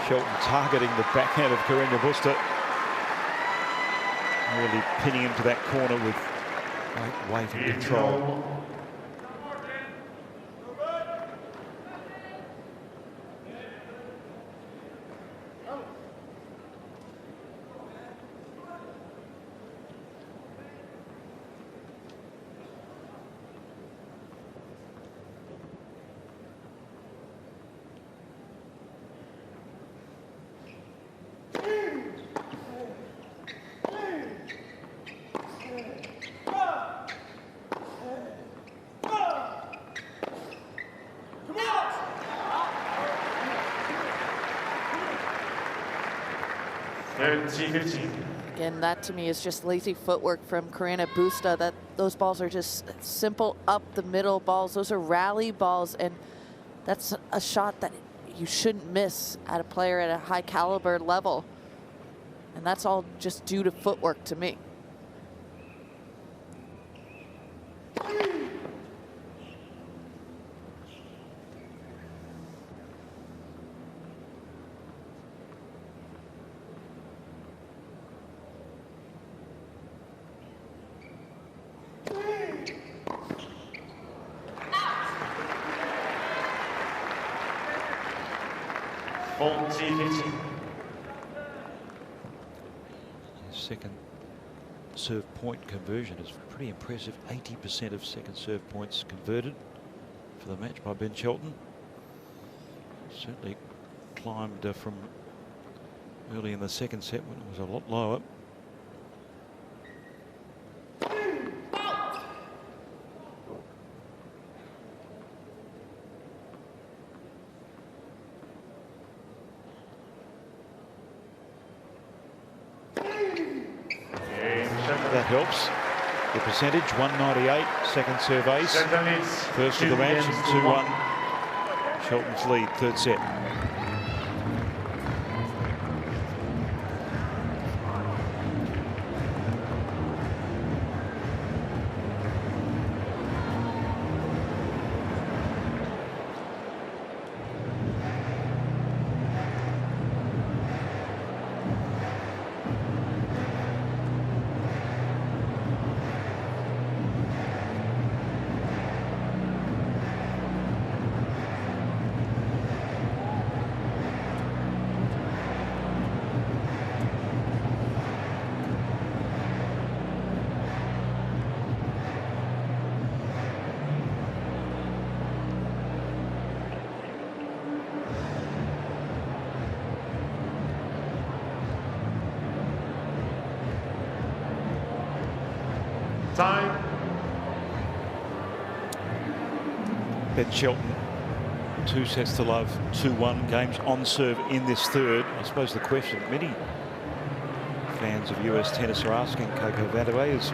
Shelton targeting the backhand of Correno Busta. Really pinning him to that corner with great weight and control. Again, that to me is just lazy footwork from Correno Busta. That those balls are just simple up the middle balls. Those are rally balls, and that's a shot that you shouldn't miss at a player at a high caliber level. And that's all just due to footwork to me. Second serve point conversion is pretty impressive. 80% of second serve points converted for the match by Ben Shelton. Certainly climbed from early in the second set when it was a lot lower. that helps. The percentage, 198, second serve ace. First of the match, and 2-1. Shelton's lead, third set. Time. Ben Shelton, 2 sets to love, 2-1 games on serve in this third. I suppose the question many fans of US tennis are asking Coco Vandeweghe is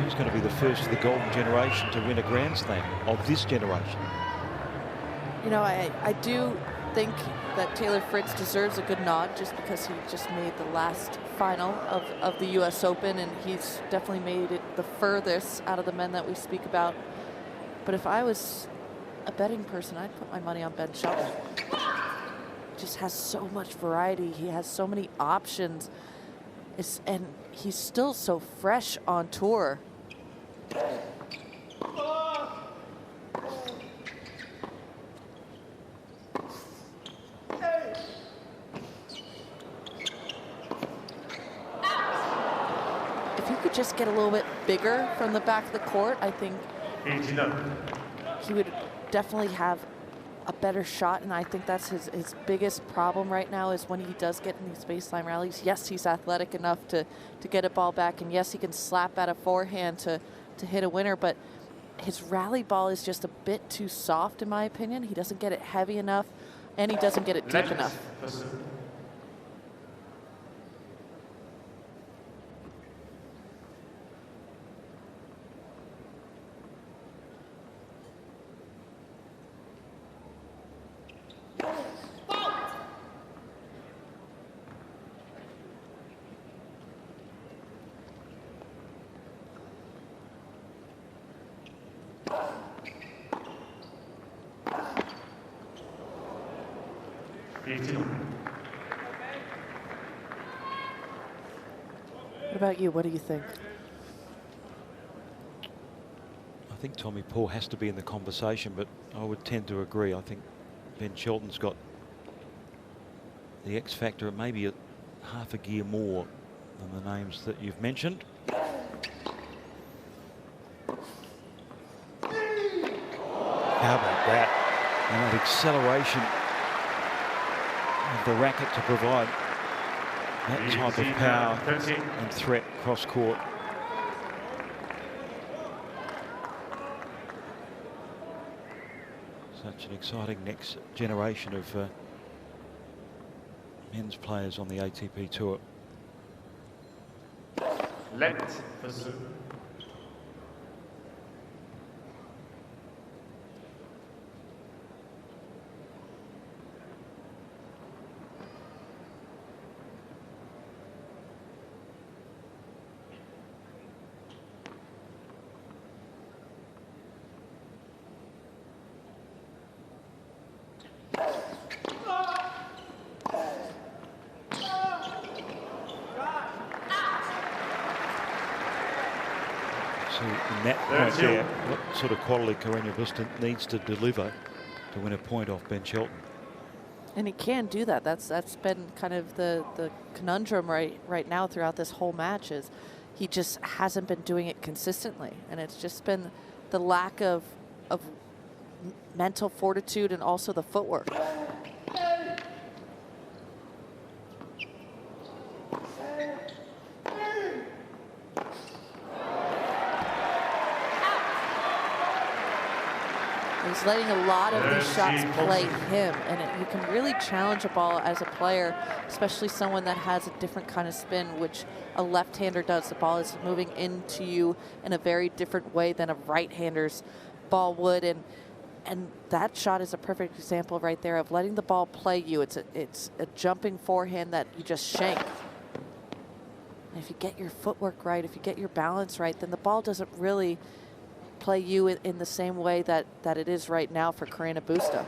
who's going to be the first of the golden generation to win a Grand Slam of this generation? You know, I do think that Taylor Fritz deserves a good nod just because he just made the last final of the US Open, and he's definitely made it the furthest out of the men that we speak about. But if I was a betting person, I'd put my money on Ben Shelton. Just has so much variety. He has so many options. And he's still so fresh on tour. Just get a little bit bigger from the back of the court, I think he would definitely have a better shot, and I think that's his biggest problem right now is when he does get in these baseline rallies. Yes, he's athletic enough to get a ball back, and yes, he can slap at a forehand to hit a winner, but his rally ball is just a bit too soft in my opinion. He doesn't get it heavy enough, and he doesn't get it deep enough. What about you? What do you think? I think Tommy Paul has to be in the conversation, but I would tend to agree. I think Ben Shelton's got the X factor and maybe a half a gear more than the names that you've mentioned. How about that? And that acceleration of the racket to provide that type of power and threat cross court. Such an exciting next generation of men's players on the ATP Tour. Let for serve. In that point there, what sort of quality Correno Busta needs to deliver to win a point off Ben Shelton? And he can do that. That's been kind of the conundrum right now throughout this whole match is he just hasn't been doing it consistently, and it's just been the lack of mental fortitude and also the footwork. He's letting a lot of these shots play him, and you can really challenge a ball as a player, especially someone that has a different kind of spin, which a left-hander does. The ball is moving into you in a very different way than a right-hander's ball would, and that shot is a perfect example right there of letting the ball play you. It's a jumping forehand that you just shank. And if you get your footwork right, if you get your balance right, then the ball doesn't really play you in the same way that it is right now for Correno Busta.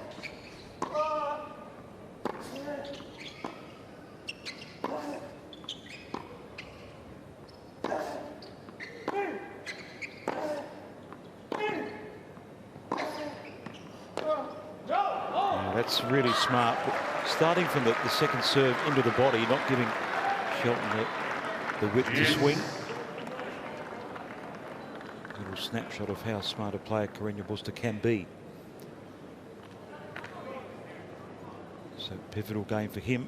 Yeah, that's really smart. Starting from the second serve into the body, not giving Shelton the width to swing. Little snapshot of how smart a player Correno Busta can be. So pivotal game for him.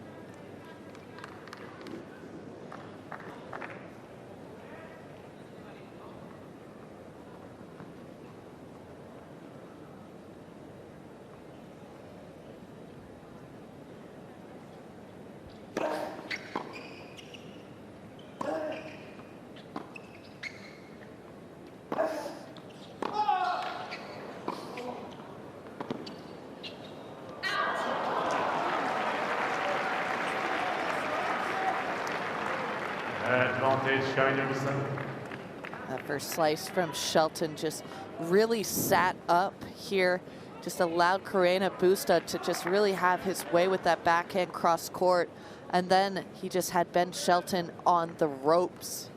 Advantage, Cain. That first slice from Shelton just really sat up here, just allowed Correno Busta to just really have his way with that backhand cross court. And then he just had Ben Shelton on the ropes.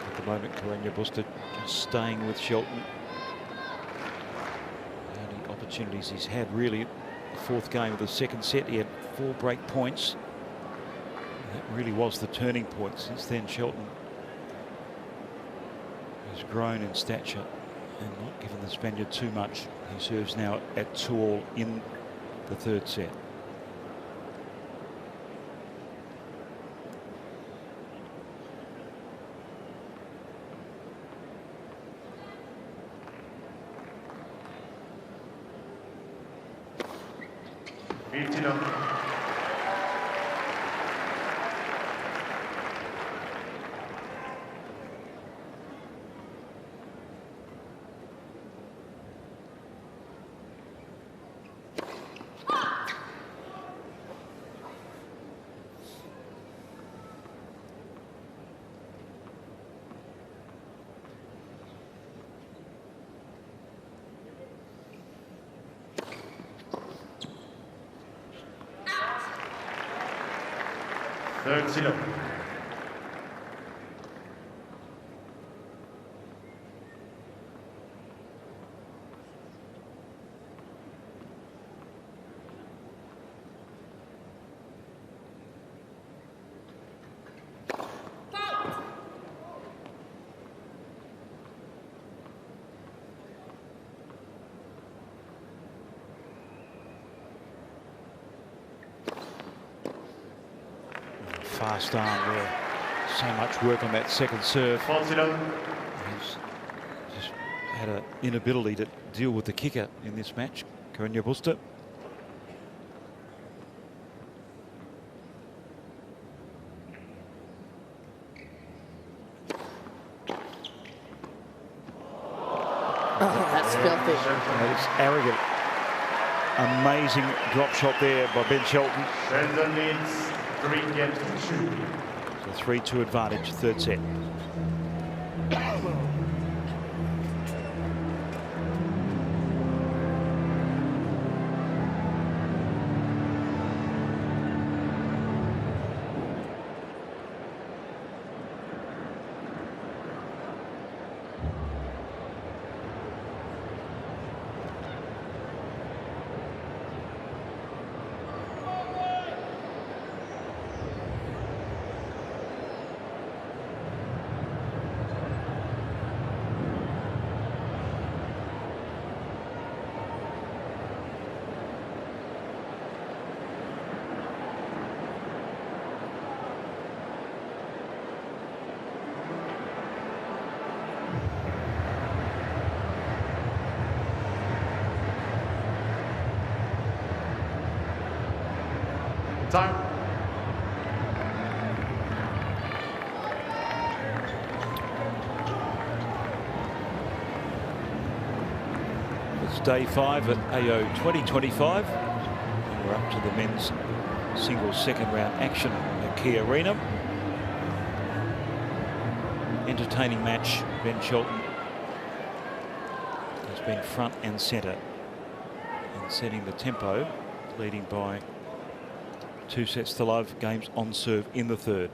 At the moment, Correno Busta just staying with Shelton. The only opportunities he's had really, the fourth game of the second set, he had 4 break points. That really was the turning point. Since then, Shelton has grown in stature and not given the Spaniard too much. He serves now at 2-all in the third set. Third silo. Fast arm there. So much work on that second serve. He's just had an inability to deal with the kicker in this match, Correno Busta. Oh, that's filthy. That is arrogant. Amazing drop shot there by Ben Shelton. Shelton leads 3 games to 2. So 3-2 advantage, third set. Time. It's day 5 at AO 2025. And we're up to the men's singles second round action at Cain Arena. Entertaining match. Ben Shelton has been front and centre in setting the tempo, leading by 2 sets to love. Games on serve in the third.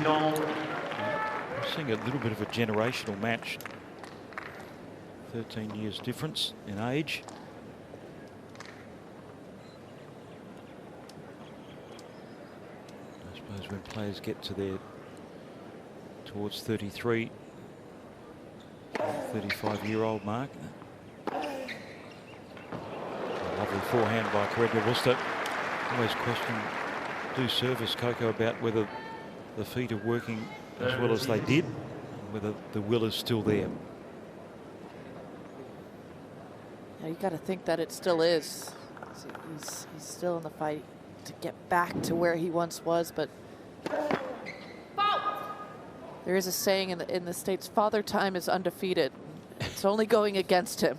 We're seeing a little bit of a generational match. 13 years difference in age. I suppose when players get to their towards 33, 35-year-old mark. A lovely forehand by Correno Busta. Always question, do service, Coco, about whether the feet are working as well as they did, and whether the will is still there. Yeah, you got to think that it still is. He's still in the fight to get back to where he once was, but there is a saying in the States, Father Time is undefeated. It's only going against him.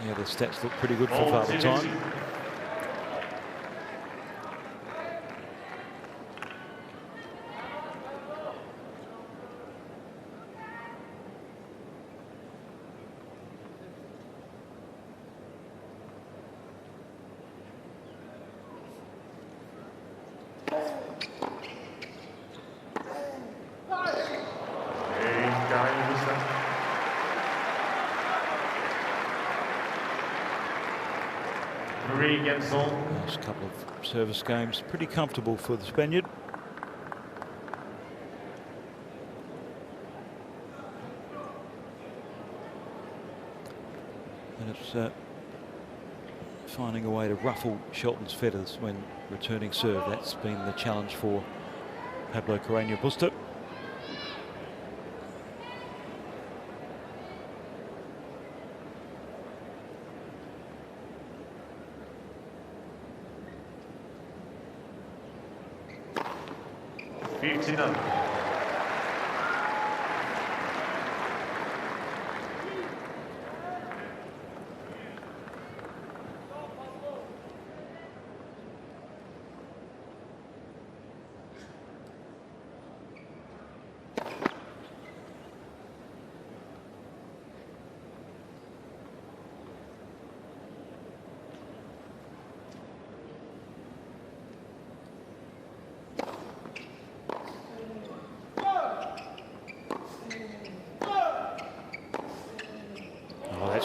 Yeah, the stats look pretty good for Father Time. Last couple of service games, pretty comfortable for the Spaniard. And it's finding a way to ruffle Shelton's feathers when returning serve. That's been the challenge for Pablo Carreno Busta.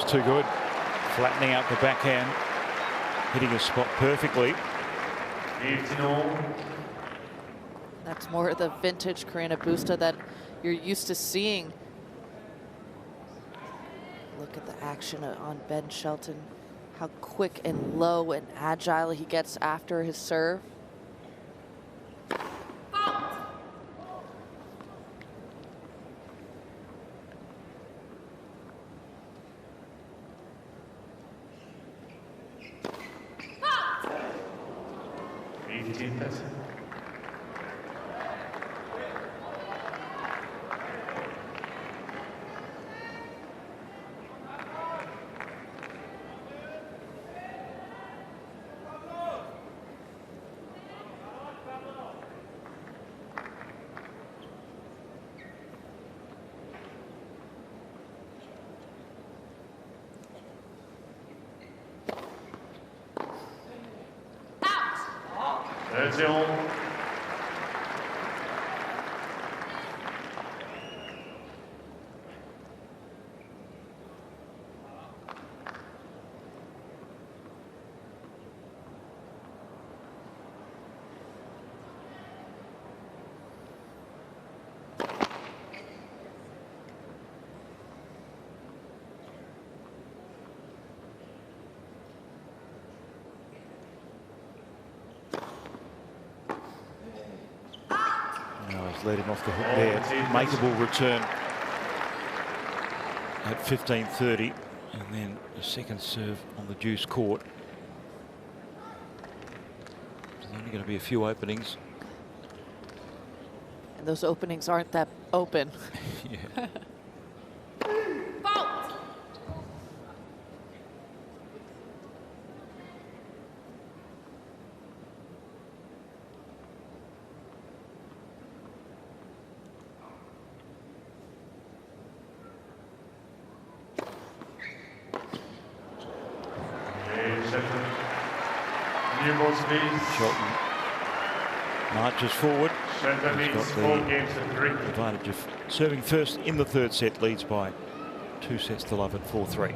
Too good. Flattening out the backhand, hitting a spot perfectly. That's more of the vintage Correno Busta that you're used to seeing. Look at the action on Ben Shelton. How quick and low and agile he gets after his serve. 2-0. Let him off the hook there. Makeable return at 15:30, and then a second serve on the deuce court. There's only going to be a few openings. And those openings aren't that open. Yeah. Shelton marches forward. Shelton He's leads got 4 the games to 3. advantage of serving first in the third set, leads by 2 sets to love at 4-3.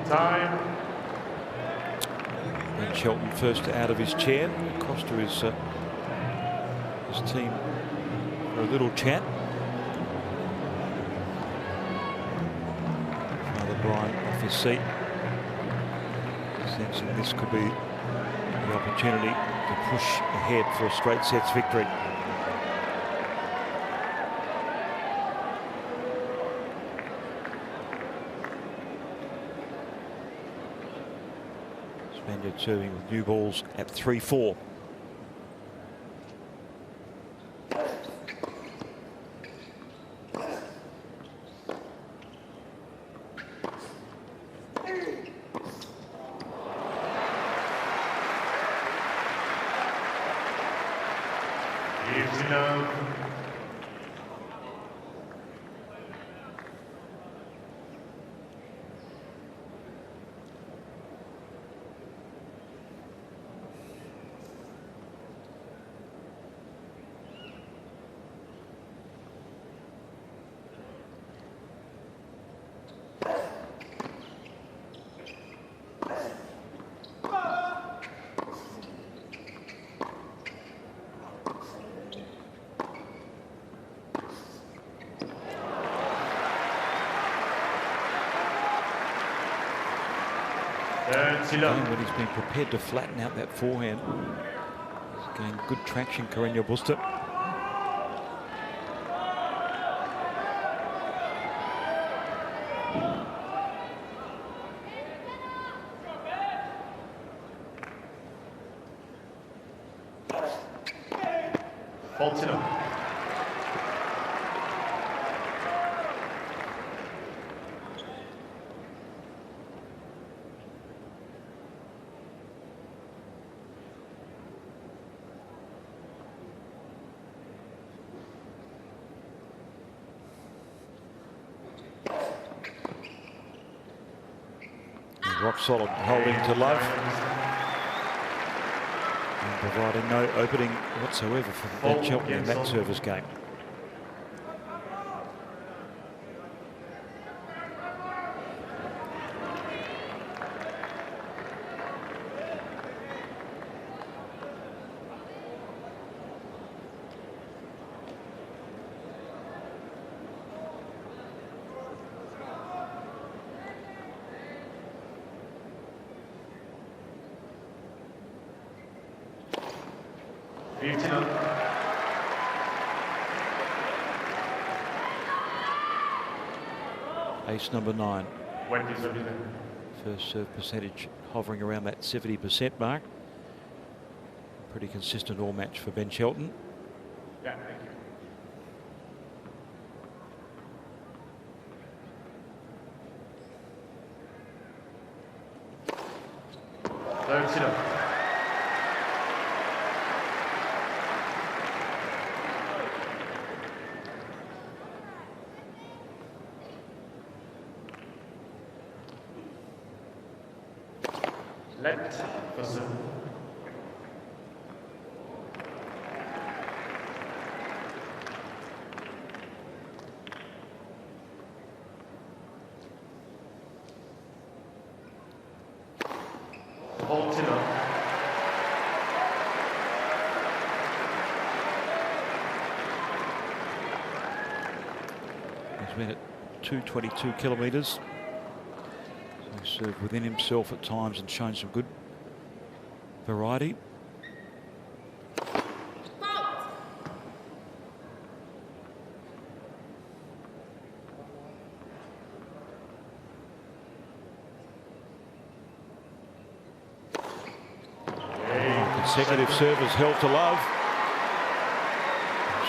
Time. Ben Shelton first out of his chair, across to his team for a little chat. Father Brian off his seat, sensing this could be the opportunity to push ahead for a straight sets victory. Spaniard serving with new balls at 3-4. When he's been prepared to flatten out that forehand, he's gained good traction, Correno Busta. Rock solid holding to love and providing no opening whatsoever for Ben Shelton in that service game. 15 up. Ace number 9. 27. First serve percentage hovering around that 70% mark. Pretty consistent all match for Ben Shelton. Yeah, thank you. Left for serve. Hold it up. He's been at 222 kilometres. So served within himself at times and shown some good variety. Consecutive servers held to love.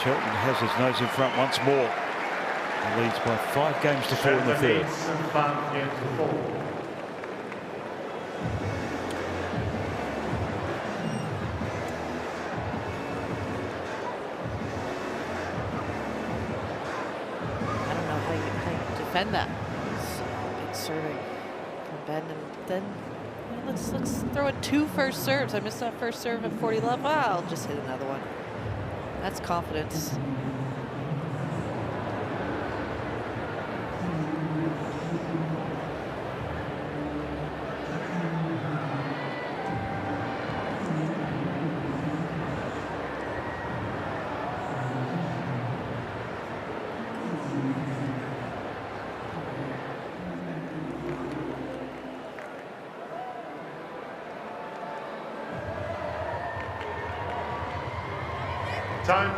Shelton has his nose in front once more. He leads by 5 games to 4 in the third. 5 games to 4. I don't know how you defend that. Big serving from Ben, and then let's throw in 2 first serves. I missed that first serve at 40 love. Well, I'll just hit another one. That's confidence. Time.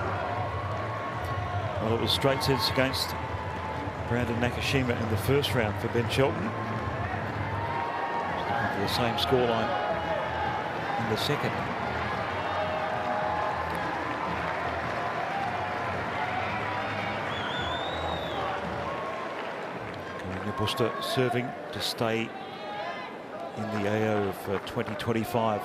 Well, it was straight sets against Brandon Nakashima in the first round for Ben Shelton. Looking for the same scoreline in the second. Correno Busta serving to stay in the AO of 2025.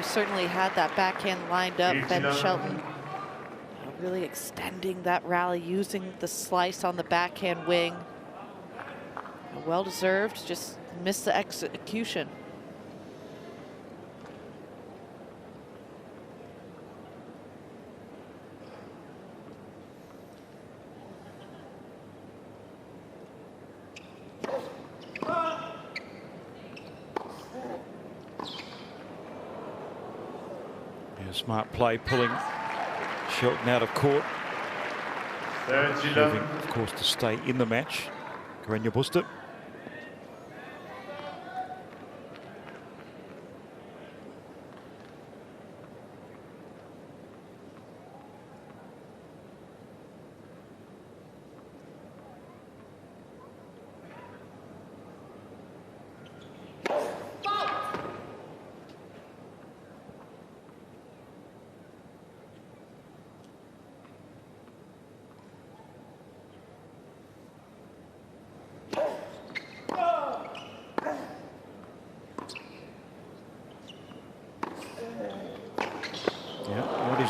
Certainly had that backhand lined up. Ben Shelton really extending that rally, using the slice on the backhand wing. Well deserved, just missed the execution. Smart play, pulling Shelton out of court. Serving, of course, to stay in the match. Correno Busta.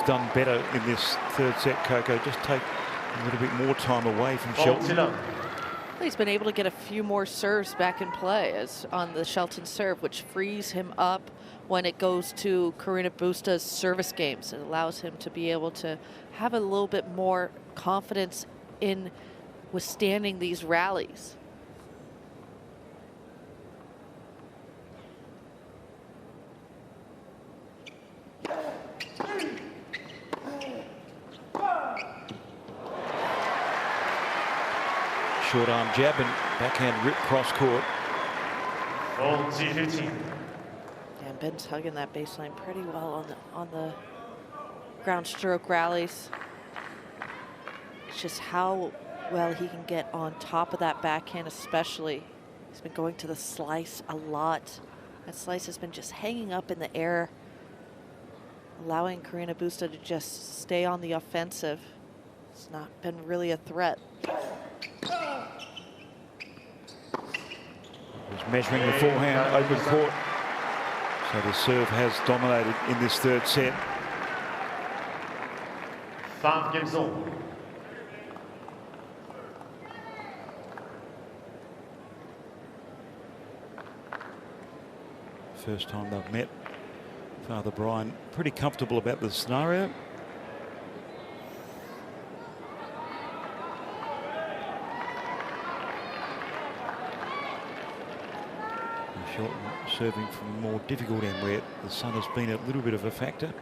Done better in this third set, Coco. Just take A little bit more time away from Fault Shelton. it up. He's been able to get a few more serves back in play as on the Shelton serve, which frees him up when it goes to Correno Busta's service games. It allows him to be able to have a little bit more confidence in withstanding these rallies. Short arm jab and backhand rip cross court. Fault 15. And Ben's hugging that baseline pretty well on the ground stroke rallies. It's just how well he can get on top of that backhand, especially. He's been going to the slice a lot. That slice has been just hanging up in the air, allowing Correno Busta to just stay on the offensive. It's not been really a threat. Was measuring the forehand open court. So the serve has dominated in this third set. 5 games on. First time they've met. Father Brian pretty comfortable about the scenario. Shelton serving from a more difficult end where the sun has been a little bit of a factor.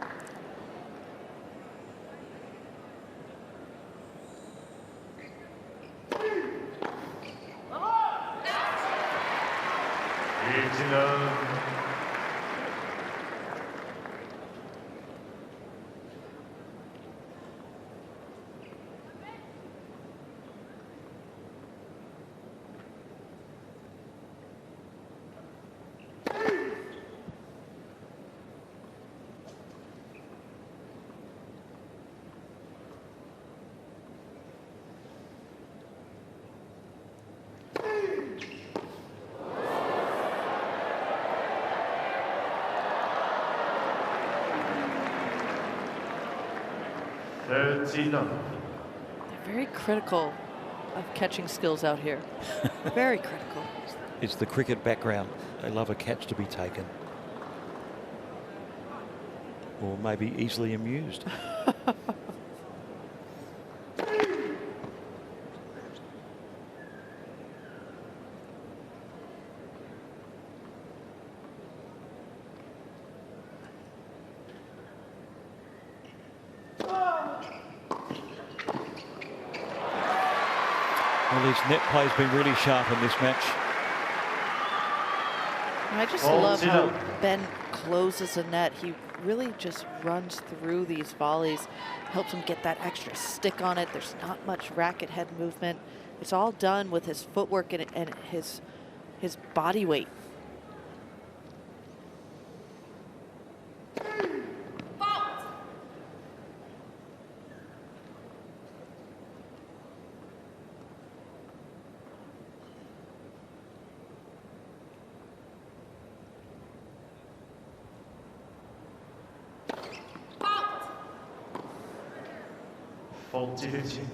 They're very critical of catching skills out here. Very critical. It's the cricket background. They love a catch to be taken. Or maybe easily amused. Well, his net play's been really sharp in this match. And I just love how Ben closes the net. He really just runs through these volleys, helps him get that extra stick on it. There's not much racket head movement. It's all done with his footwork and his body weight. Fault 15.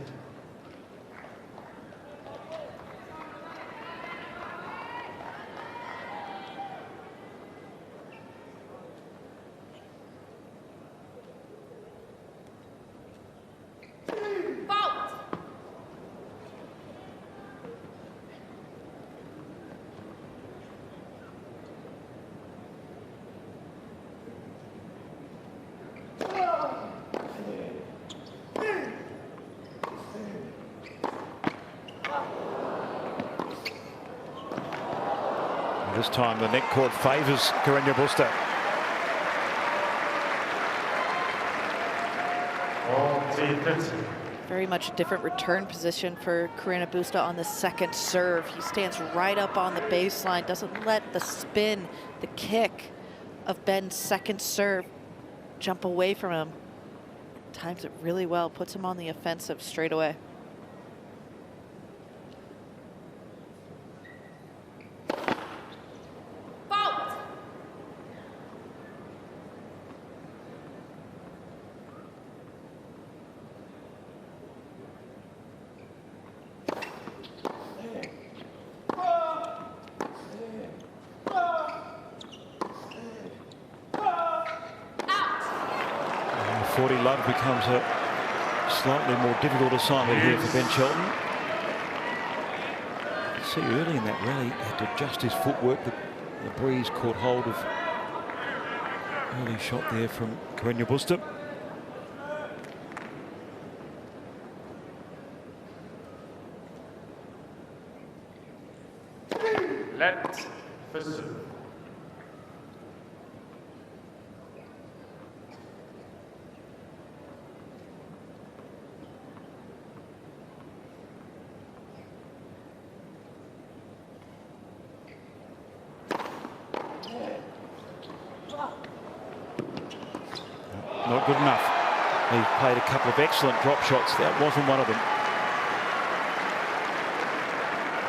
This time the net court favours Correno Busta. Very much a different return position for Correno Busta on the second serve. He stands right up on the baseline, doesn't let the spin, the kick of Ben's second serve jump away from him. Times it really well, puts him on the offensive straight away. 40 love becomes a slightly more difficult assignment here for Ben Shelton. See, early in that rally, had to adjust his footwork. The breeze caught hold of early shot there from Correno Busta. Let for serve. Not good enough. He played a couple of excellent drop shots. That wasn't one of them.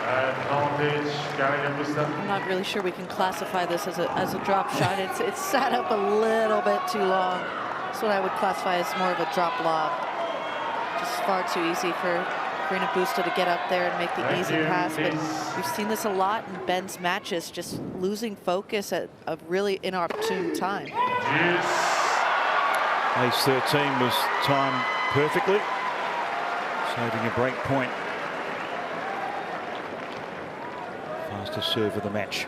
Advantage, Correno Busta. I'm not really sure we can classify this as a drop shot. It's sat up a little bit too long. That's what I would classify as more of a drop lob. Just far too easy for Correno Busta to get up there and make the easy pass. But we've seen this a lot in Ben's matches, just losing focus at a really inopportune time. Yes. Ace 13 was timed perfectly, saving a break point. Fastest serve of the match.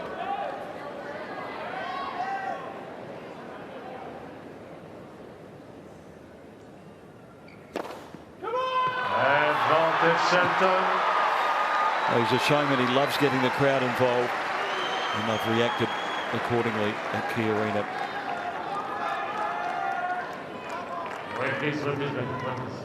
Advantage, Shelton. Oh, he's a showman. He loves getting the crowd involved, and they've reacted accordingly at Cain Arena. Wait, please, please.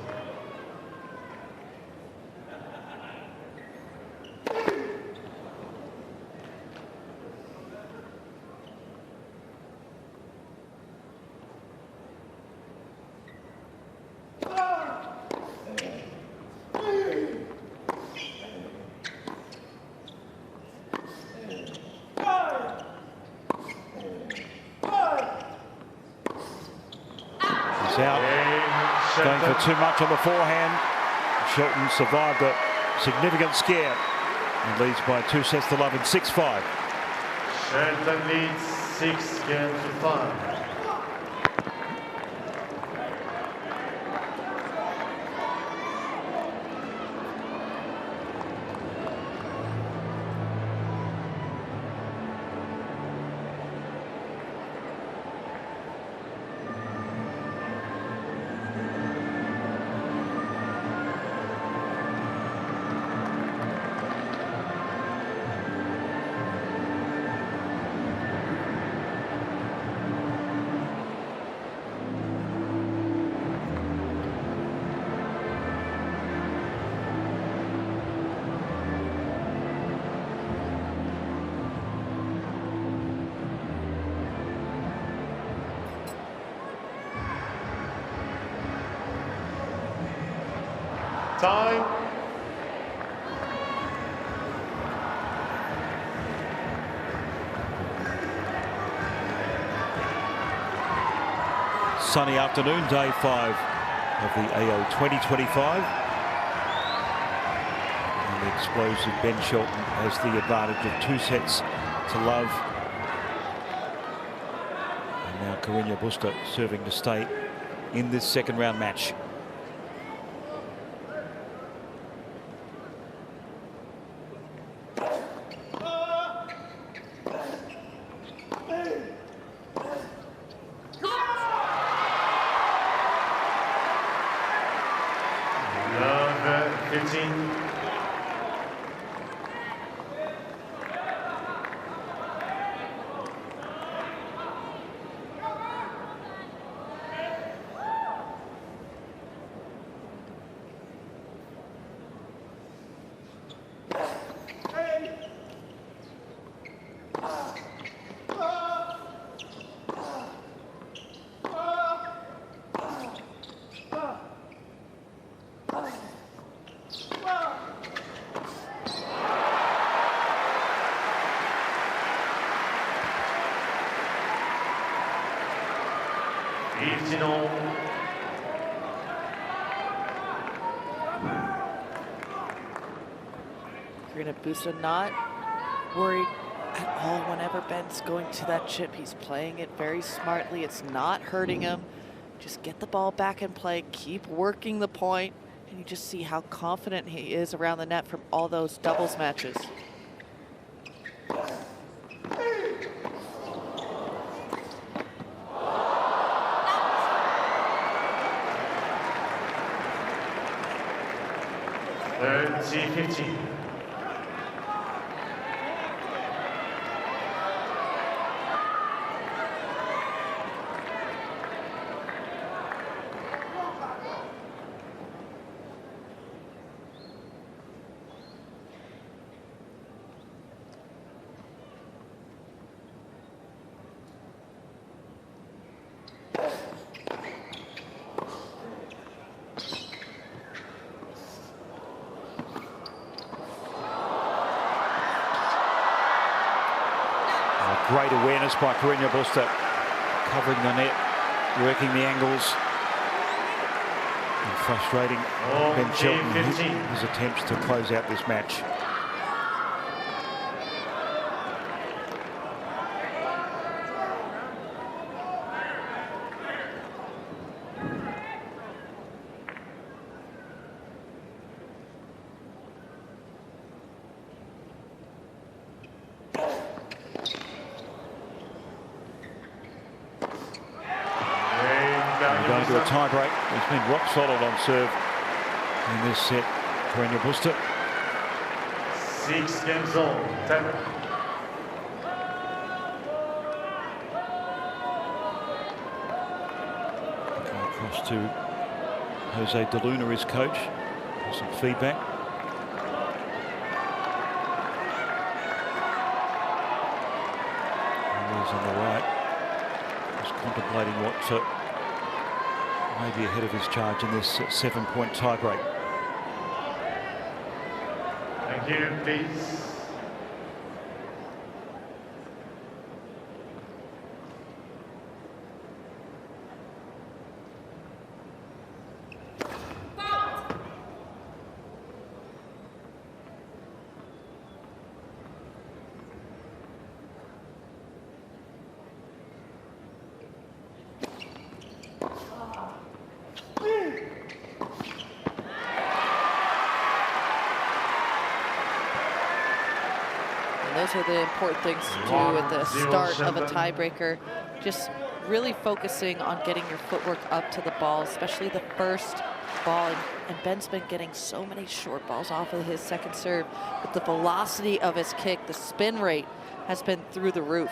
Out, going for too much on the forehand. Shelton survived a significant scare and leads by 2 sets to love in 6-5. Shelton leads 6 games to 5. Time. Sunny afternoon, day 5 of the AO 2025. And the explosive Ben Shelton has the advantage of 2 sets to love. And now Correno Busta serving to stay in this second round match. Correno Busta not worried at all whenever Ben's going to that chip. He's playing it very smartly. It's not hurting him. Just get the ball back in play, keep working the point, and you just see how confident he is around the net from all those doubles matches. T50. Great awareness by Correno Busta, covering the net, working the angles. And frustrating Ben Shelton, his attempts to close out this match. Going to a tie-break. He's been rock solid on serve in this set. Correno Busta. 6 games on. 10. Going across to Jose De Luna, his coach, for some feedback. He's on the right. He's contemplating what maybe ahead of his charge in this 7-point tiebreak. Thank you, please. Those are the important things to do at the start of a tiebreaker. Just really focusing on getting your footwork up to the ball, especially the first ball. And Ben's been getting so many short balls off of his second serve. But the velocity of his kick, the spin rate has been through the roof.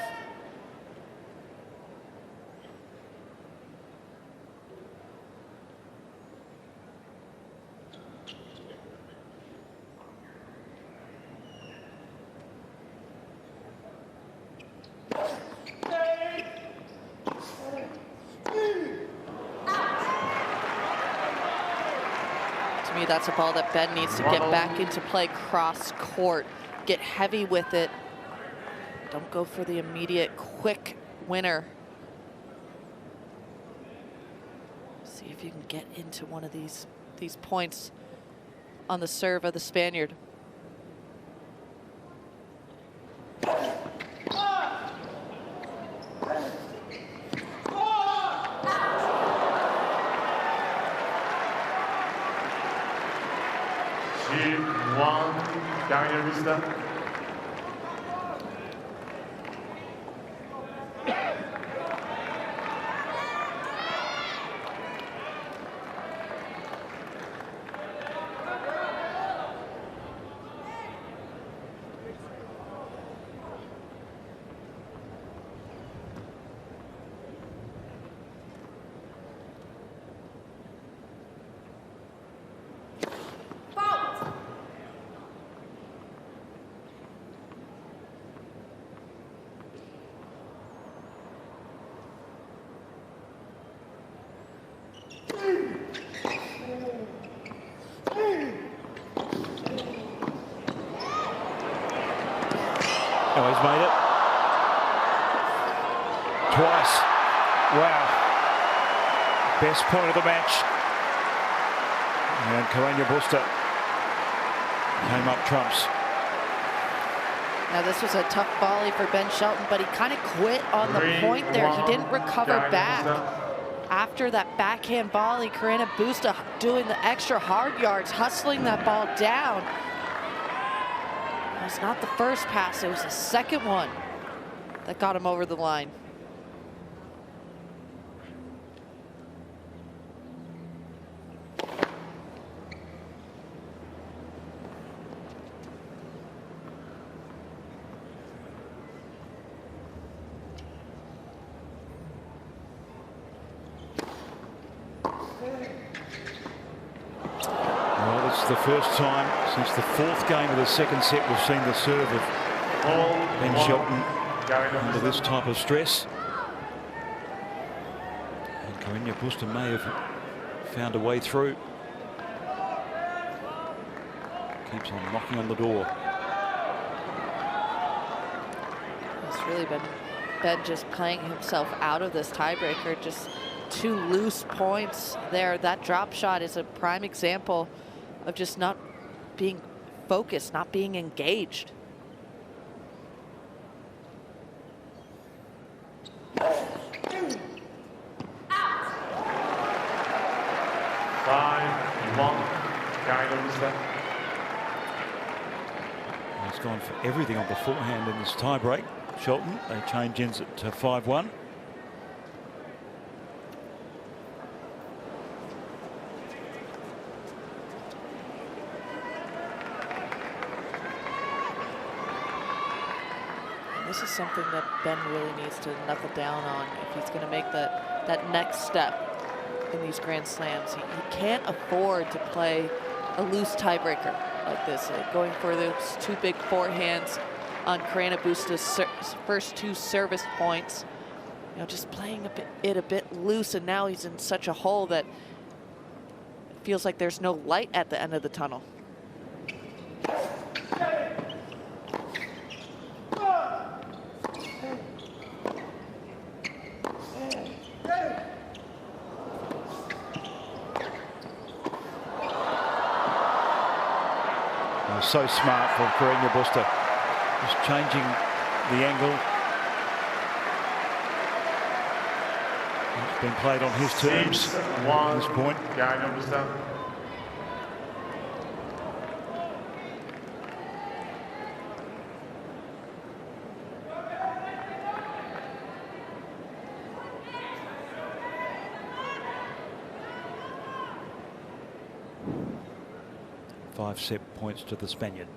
To me, that's a ball that Ben needs to get back into play cross court, get heavy with it. Don't go for the immediate quick winner. See if you can get into one of these points on the serve of the Spaniard. Correno Busta. Oh, he's made it. Twice. Wow. Best point of the match. And Correno Busta came up trumps. Now this was a tough volley for Ben Shelton, but he kind of quit on the point there. He didn't recover back after that backhand volley, Correno Busta doing the extra hard yards, hustling that ball down. It was not the first pass, it was the second one that got him over the line. Well, it's the first time since the fourth game of the second set we've seen the serve of Ben Shelton under this type of stress. And Correno Busta may have found a way through. Keeps on knocking on the door. It's really been Ben just playing himself out of this tiebreaker. Just 2 loose points there. That drop shot is a prime example of just not being focused, not being engaged. He's gone for everything on the forehand in this tiebreak. Shelton, they change ends it to 5-1. This is something that Ben really needs to knuckle down on if he's going to make that next step in these Grand Slams. He can't afford to play a loose tiebreaker like this, going for those 2 big forehands on Correno Busta's first 2 service points. You know, just playing it a bit loose, and now he's in such a hole that it feels like there's no light at the end of the tunnel. So smart from Correno Busta, just changing the angle. It's been played on his terms at this point. Five set points to the Spaniard.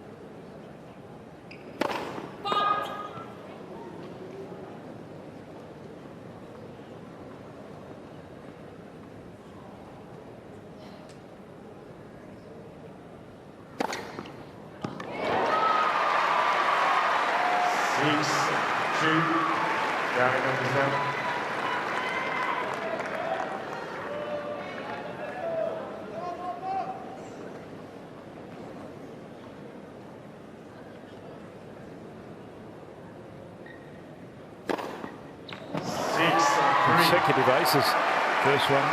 Consecutive aces. First one,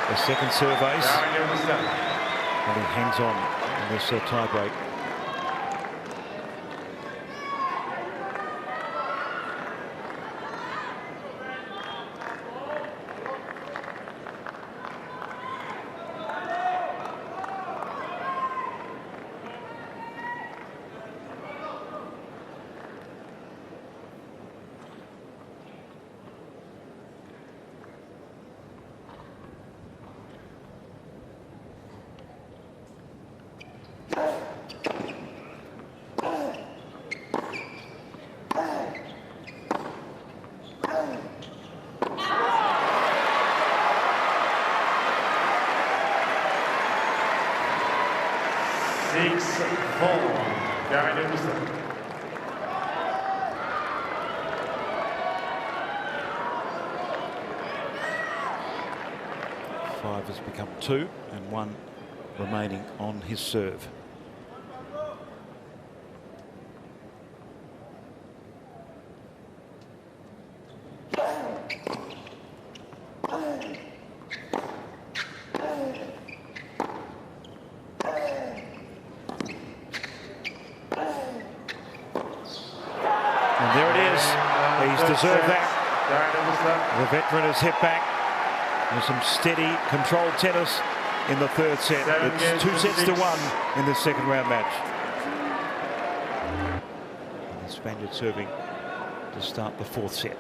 a second serve ace. And he hangs on in this tiebreak. Five has become 2 and 1 remaining on his serve. And there it is. He's deserved that. The veteran has hit back. There's some steady, controlled tennis in the third set. It's 2 sets to 1 in the second round match. And the Spaniard serving to start the fourth set.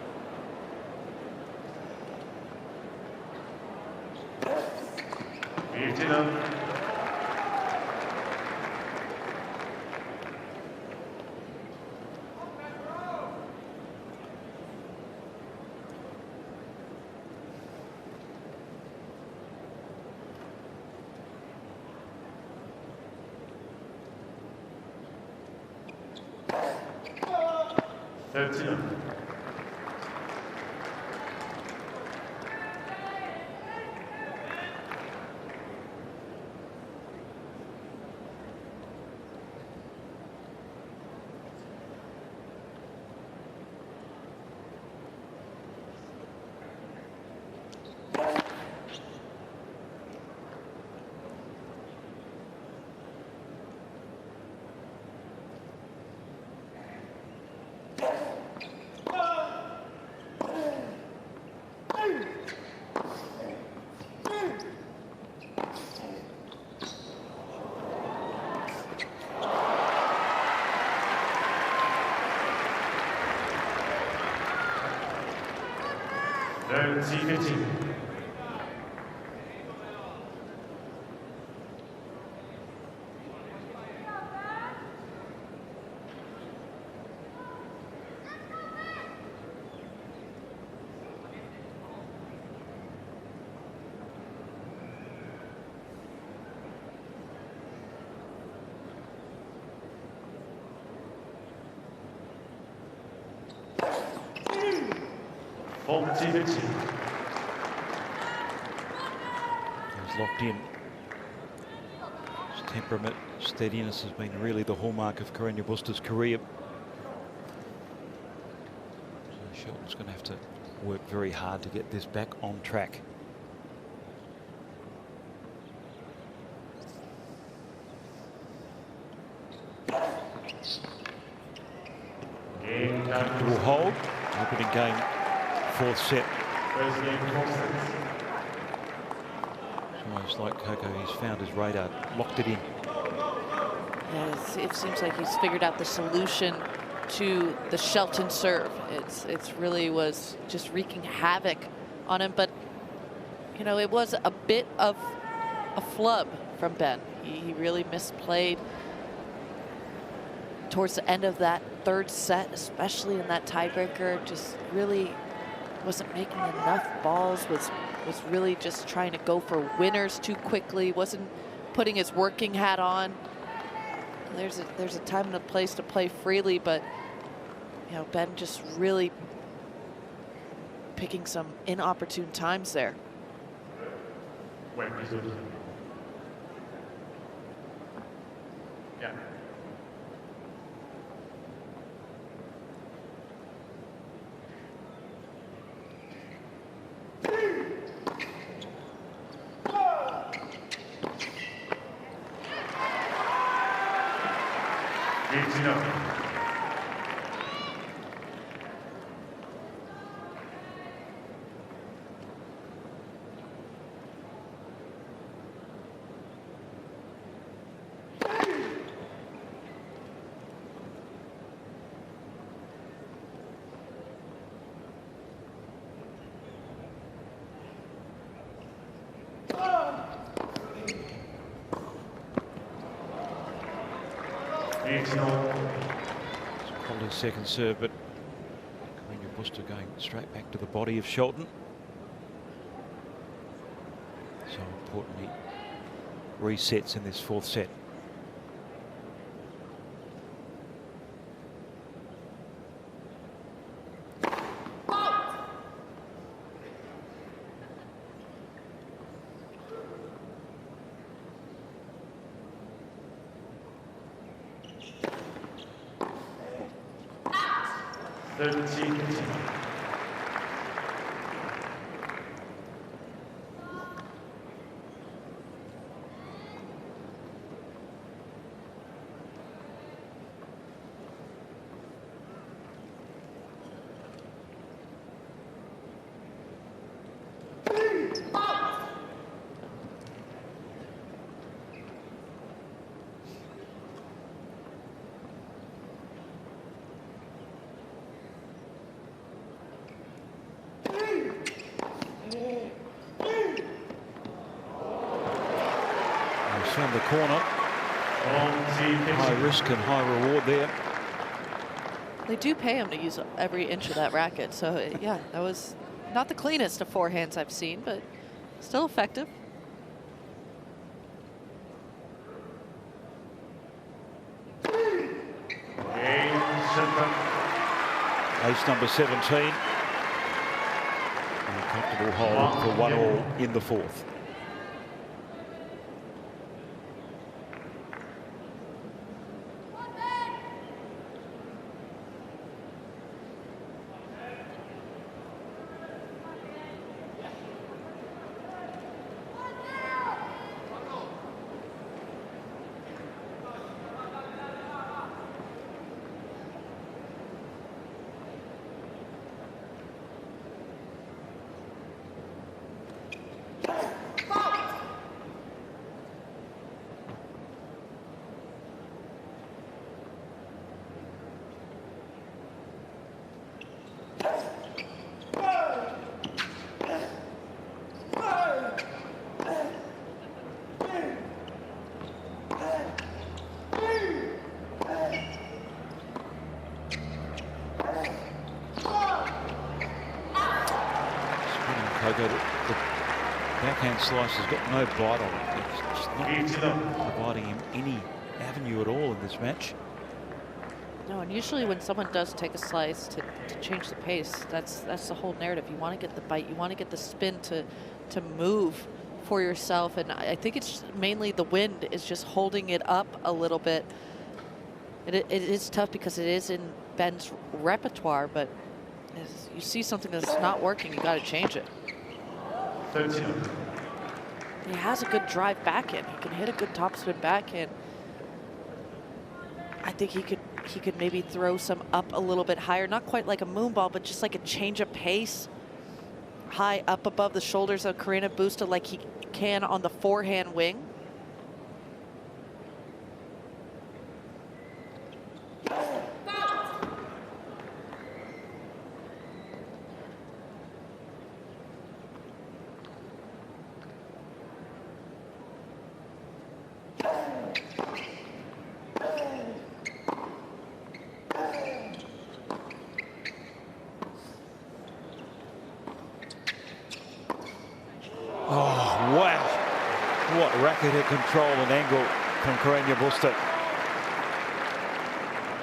He's locked in. His temperament, steadiness has been really the hallmark of Correno Busta's career. So Shelton's going to have to work very hard to get this back on track. Will hold. Opening game, fourth set. It's almost like Coco, he's found his radar, locked it in. Yes, it seems like he's figured out the solution to the Shelton serve. It's really was just wreaking havoc on him, but you know, it was a bit of a flub from Ben. He really misplayed towards the end of that third set, especially in that tiebreaker. Just really wasn't making enough balls, was really just trying to go for winners too quickly, wasn't putting his working hat on. There's a time and a place to play freely, but you know, Ben just really picking some inopportune times there. Yeah. Probably second serve, but Correno Busta going straight back to the body of Shelton. So importantly, resets in this fourth set. He's found the corner. High risk and high reward there. They do pay him to use every inch of that racket. So, yeah, that was not the cleanest of forehands I've seen, but still effective. Ace number 17. And a comfortable hold for 1-all in the fourth. The backhand slice has got no bite on it. It's just not providing him any avenue at all in this match. No, and usually when someone does take a slice to change the pace, that's the whole narrative. You want to get the bite, you want to get the spin to move for yourself, and I think it's mainly the wind is just holding it up a little bit. It is tough because it is in Ben's repertoire, but as you see something that's not working, you got to change it. 13. He has a good drive backhand. He can hit a good topspin backhand. I think he could maybe throw some up a little bit higher, not quite like a moon ball, but just like a change of pace, high up above the shoulders of Correno Busta, like he can on the forehand wing. Racket control and angle from Correno Busta.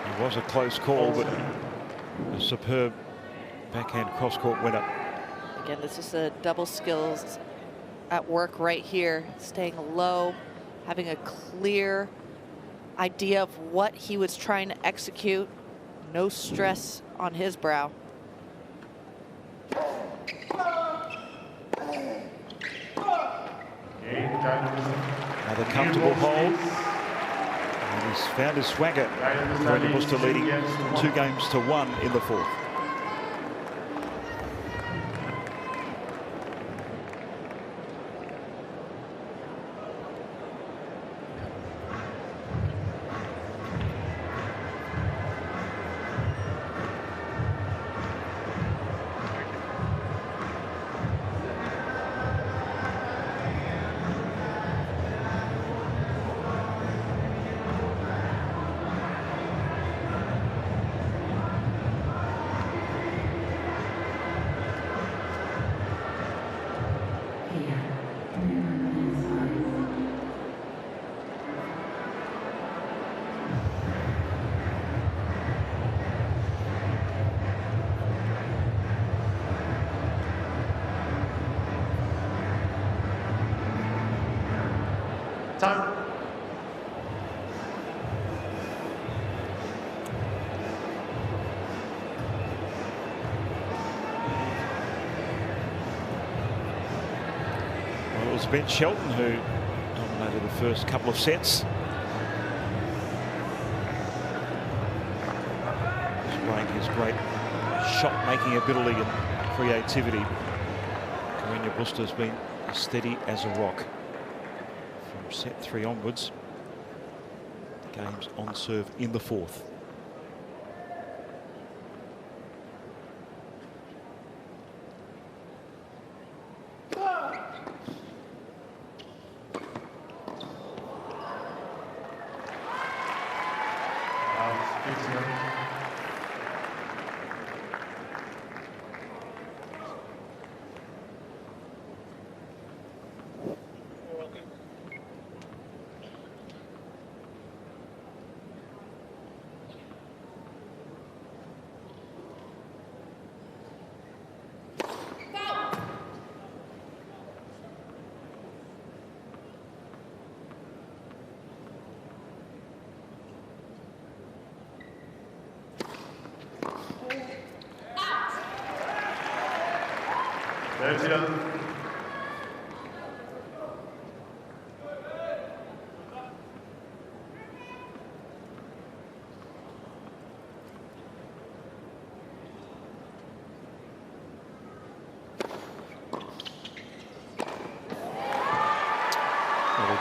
It was a close call, but a superb backhand cross-court winner. Again, this is the double skills at work right here. Staying low, having a clear idea of what he was trying to execute. No stress on his brow. Another comfortable hold. And he's found his swagger. Correno Busta leading 2-1 in the fourth. Time. Well, it was Ben Shelton who dominated the first couple of sets. Displaying his great shot-making ability and creativity. Correno Busta has been as steady as a rock. From set 3 onwards, the game's on serve in the fourth.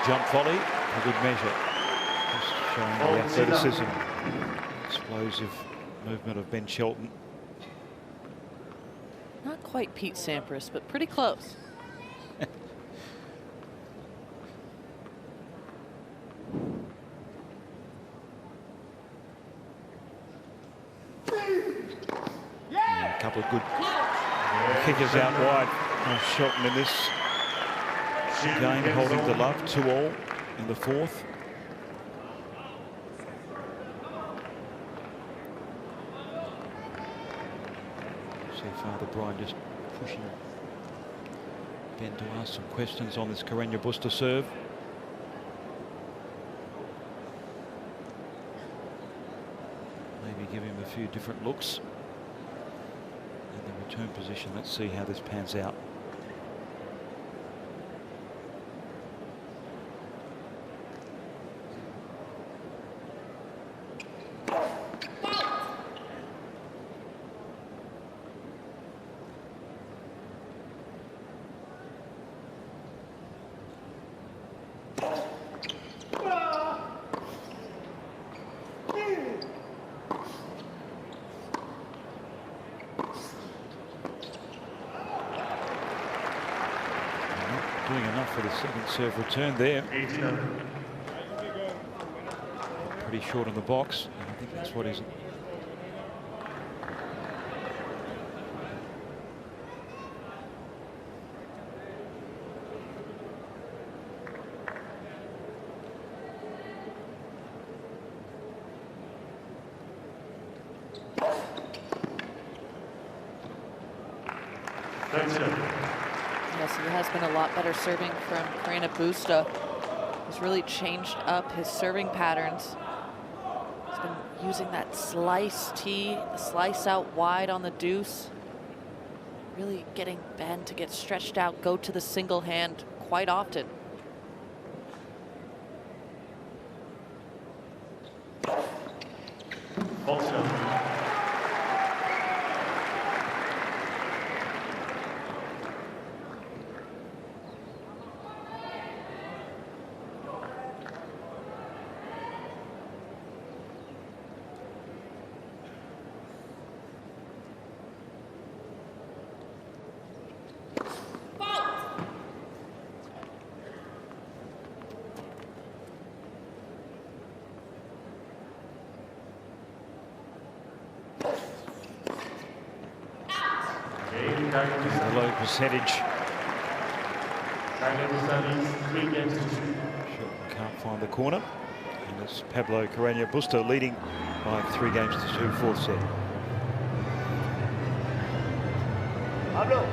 Jump volley, a good measure. Just showing the athleticism, explosive movement of Ben Shelton. Not quite Pete Sampras, but pretty close. A couple of good kickers out wide. Shelton in this game holding the love 2-all in the fourth. See Father Brian just pushing Ben to ask some questions on this Correno Busta serve. Maybe give him a few different looks. And the return position, let's see how this pans out. Doing enough for the second serve return there. Pretty short on the box, and I think that's what he's. Yes, there has been a lot better serving from Correno Busta. He's really changed up his serving patterns. He's been using that slice tee, the slice out wide on the deuce. Really getting Ben to get stretched out, go to the single hand quite often. The low percentage. Shelton can't find the corner. And it's Pablo Carreno Busta leading by 3 games to 2, fourth set. Pablo.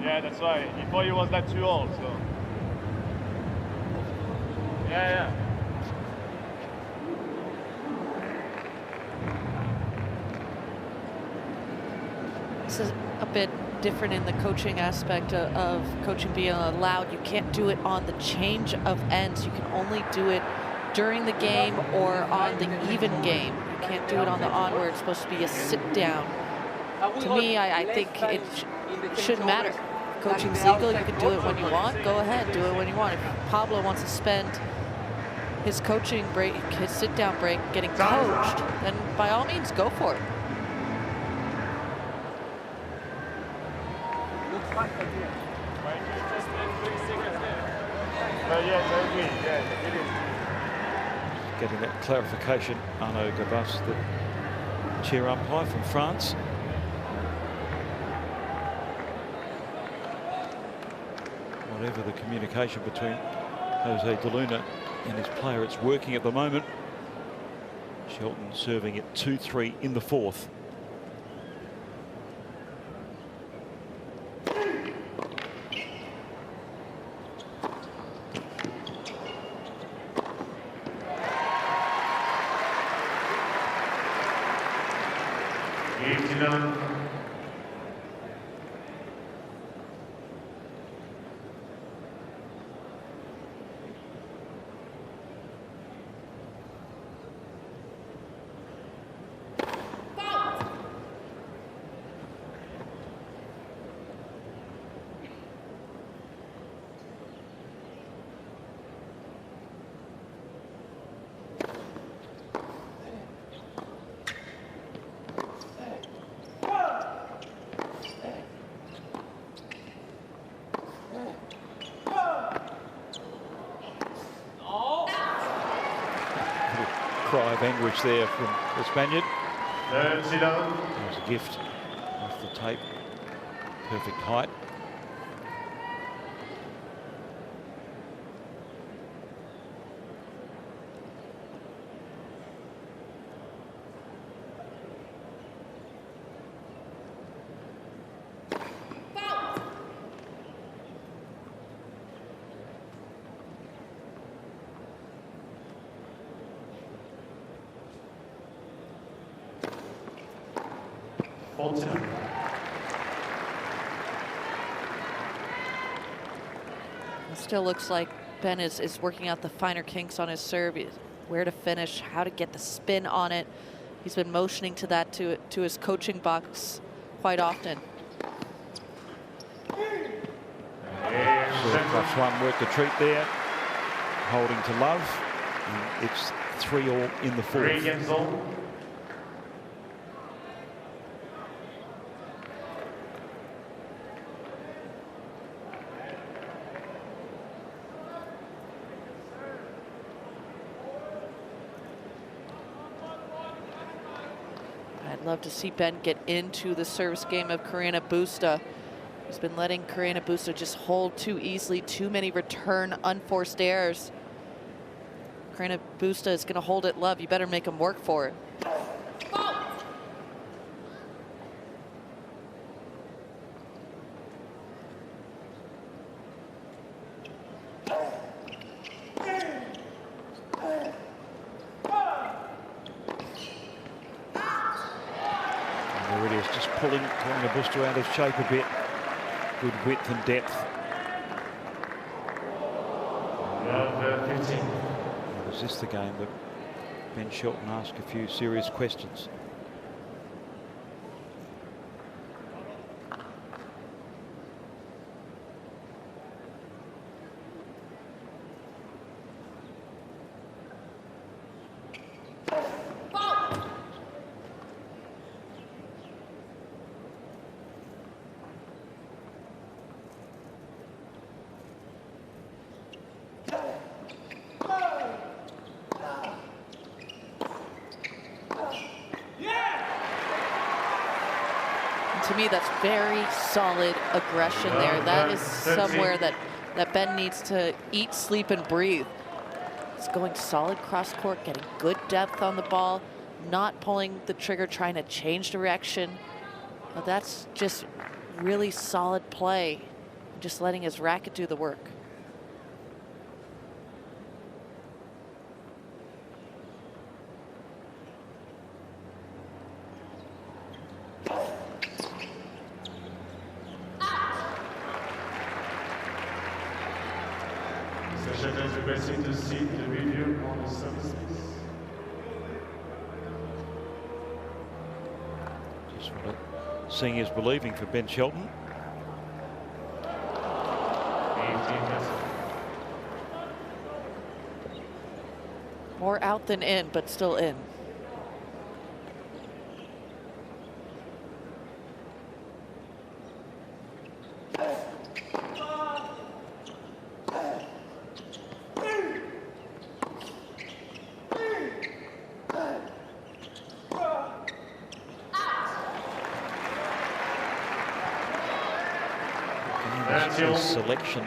Yeah, that's why. Before he was that 2-all, so. Yeah. This is a bit different in the coaching aspect of coaching being allowed. You can't do it on the change of ends. You can only do it during the game or on the even game. You can't do it on the onward. It's supposed to be a sit down. To me, I think it shouldn't matter. Coaching's legal. You can do it when you want. Go ahead, do it when you want. If Pablo wants to spend his coaching break, his sit-down break, getting coached, then by all means, go for it. Yes, I agree. Yeah, it is. Getting that clarification, Arnaud Gabas, the chair umpire from France. Whatever the communication between Jose De Luna and his player, it's working at the moment. Shelton serving at 2-3 in the fourth. Cry of anguish there from the Spaniard. Third down. That was a gift off the tape. Perfect height. It still looks like Ben is working out the finer kinks on his serve, where to finish, how to get the spin on it. He's been motioning to that to his coaching box quite often. +1 worked the treat there, holding to love. And it's 3-all in the fourth. I'd love to see Ben get into the service game of Correno Busta. He's been letting Correno Busta just hold too easily, too many return unforced errors. Correno Busta is going to hold it, love. You better make him work for it. Pulling Correno Busta out of shape a bit. Good width and depth. Was this the game that Ben Shelton asked a few serious questions? To me, that's very solid aggression there. That is somewhere that Ben needs to eat, sleep, and breathe. He's going solid cross court, getting good depth on the ball, not pulling the trigger, trying to change direction. Now that's just really solid play, just letting his racket do the work. Requesting to see the video on the service. Just what seeing is believing for Ben Shelton. More out than in, but still in. Égalisation. Selection,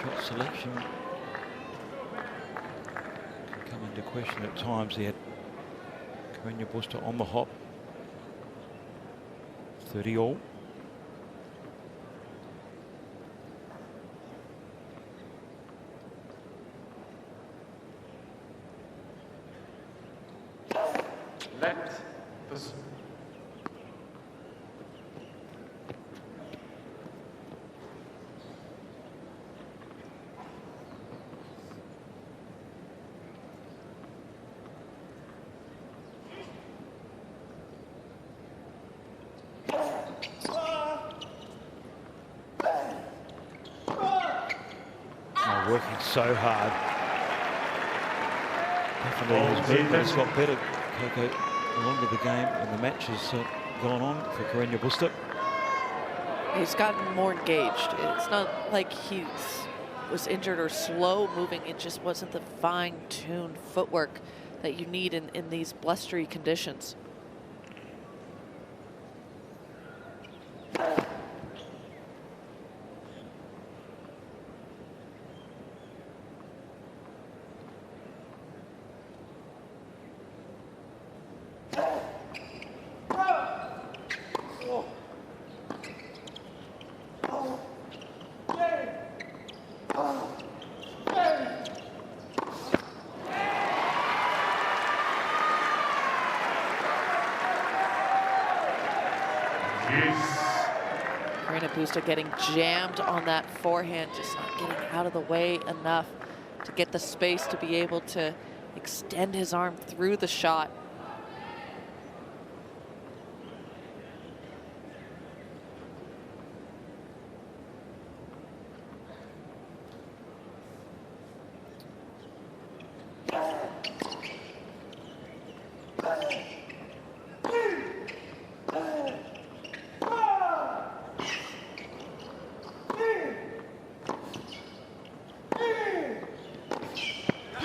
shot selection can come into question at times. He had Correno Busta on the hop. 30 all. Left. Pass. Working so hard. Definitely his movement has got better along the game, and the match has gone on for Correno Busta. He's gotten more engaged. It's not like he was injured or slow moving. It just wasn't the fine-tuned footwork that you need in these blustery conditions. Correno Busta getting jammed on that forehand, just not getting out of the way enough to get the space to be able to extend his arm through the shot.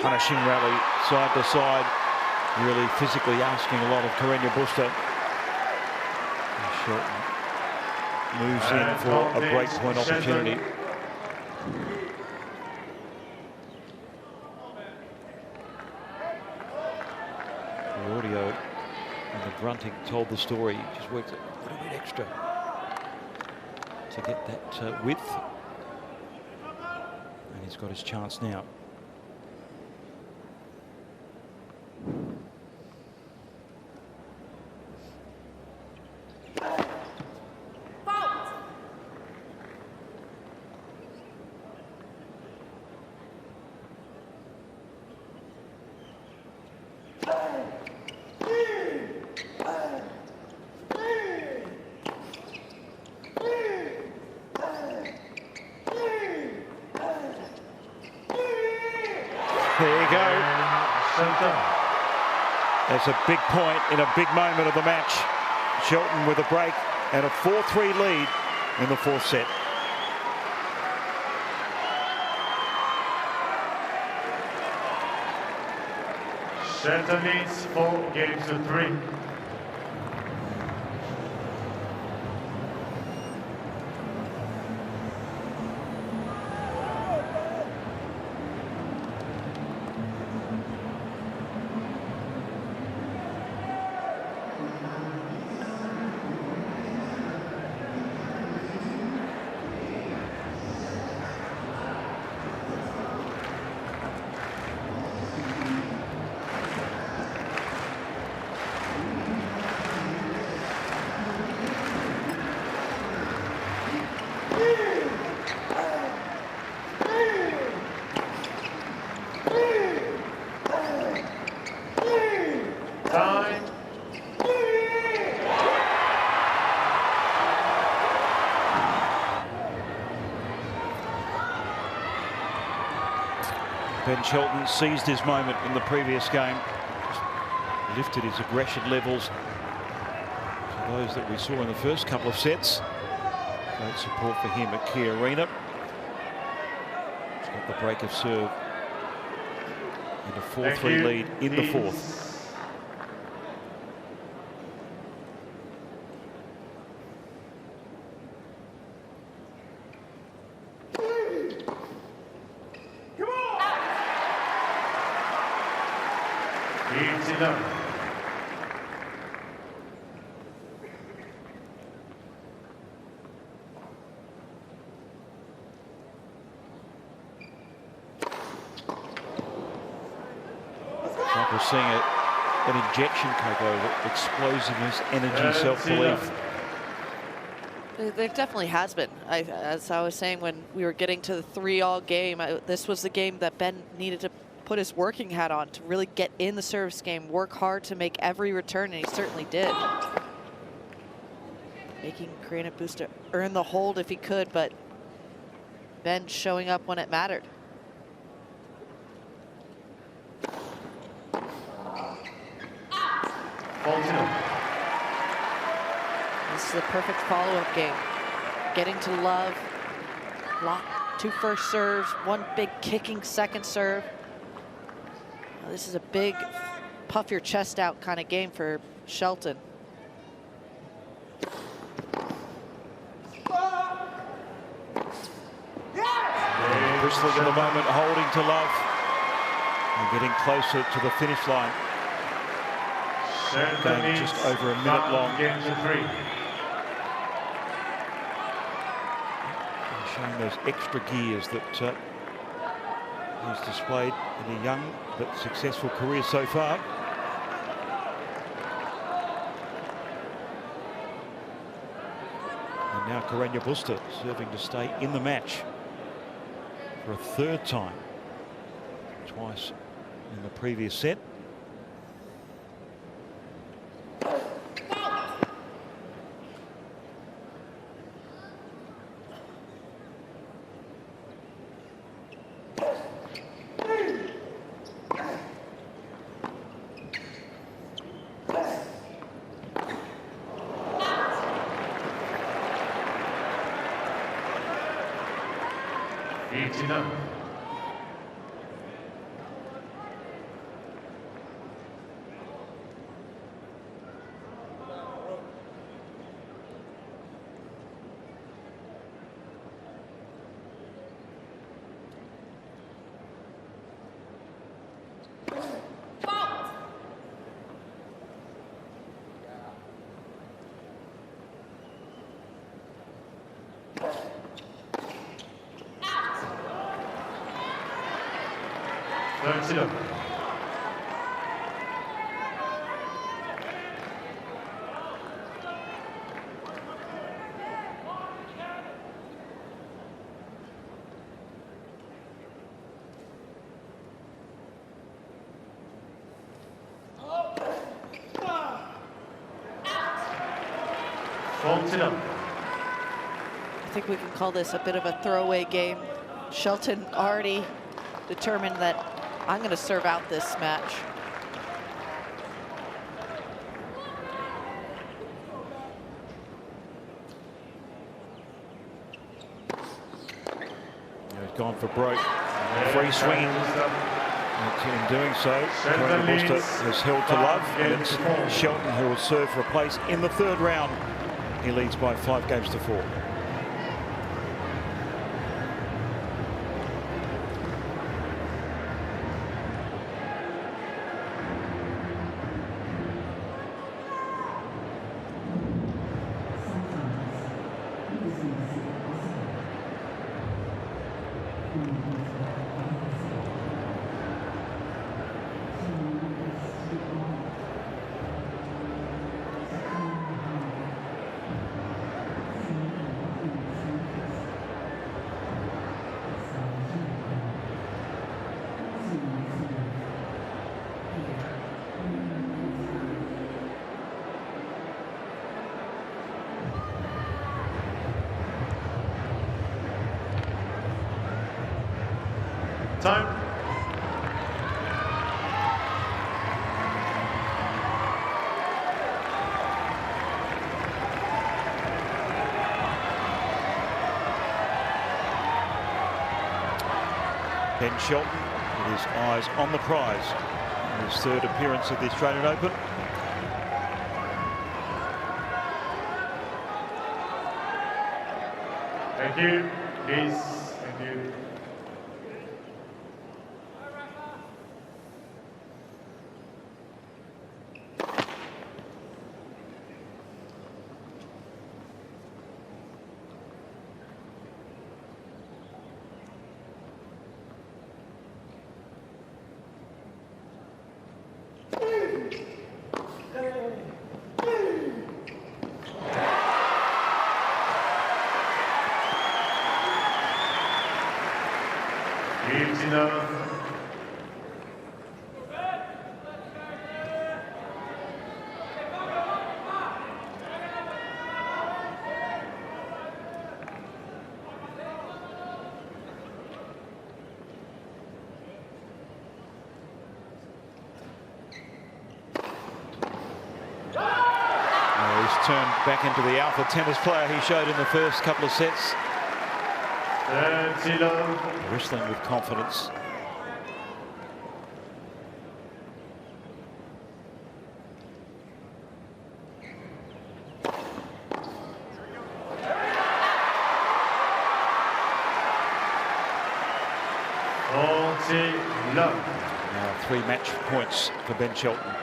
Punishing rally side to side, really physically asking a lot of Correno Busta. Shelton moves in for a breakpoint opportunity. The audio and the grunting told the story. He just worked a little bit extra to get that width. And he's got his chance now. There you go. That's a big point in a big moment of the match. Shelton with a break and a 4-3 lead in the fourth set. Shelton leads 4-3. Time. Ben Shelton seized his moment in the previous game. Just lifted his aggression levels to those that we saw in the first couple of sets. Great support for him at Cain Arena. He's got the break of serve and a 4-3 lead in the fourth. love. Like we're seeing an injection Coco of explosiveness, energy, self-belief. There definitely has been. As I was saying when we were getting to the 3-all game, this was the game that Ben needed to put his working hat on to really get in the service game, work hard to make every return, and he certainly did. Making Correno Busta earn the hold if he could, but Ben showing up when it mattered. This is a perfect follow-up game. Getting to love, 2 first serves, 1 big kicking second serve. Now, this is a big puff your chest out kind of game for Shelton. Bristling in the moment, holding to love, and getting closer to the finish line. Going just over a minute long. Showing those extra gears that he's displayed in a young but successful career so far. And now Correno Busta serving to stay in the match for a 3rd time. Twice in the previous set. I think we can call this a bit of a throwaway game. Shelton already determined that I'm going to serve out this match. He's gone for broke. Free swing. In doing so, Correno Busta has held to love, and it's Shelton who will serve for a place in the 3rd round. He leads by 5 games to 4. Time. Ben Shelton with his eyes on the prize in his 3rd appearance at the Australian Open. Thank you. Please. Thank you. 19. Turned back into the alpha tennis player he showed in the first couple of sets. 30 love. Wrestling with confidence. Now 3 match points for Ben Shelton.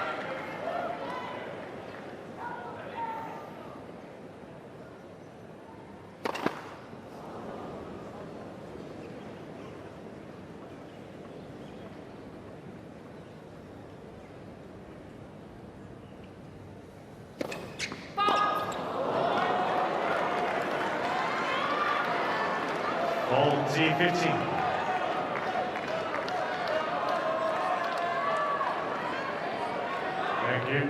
Thank you.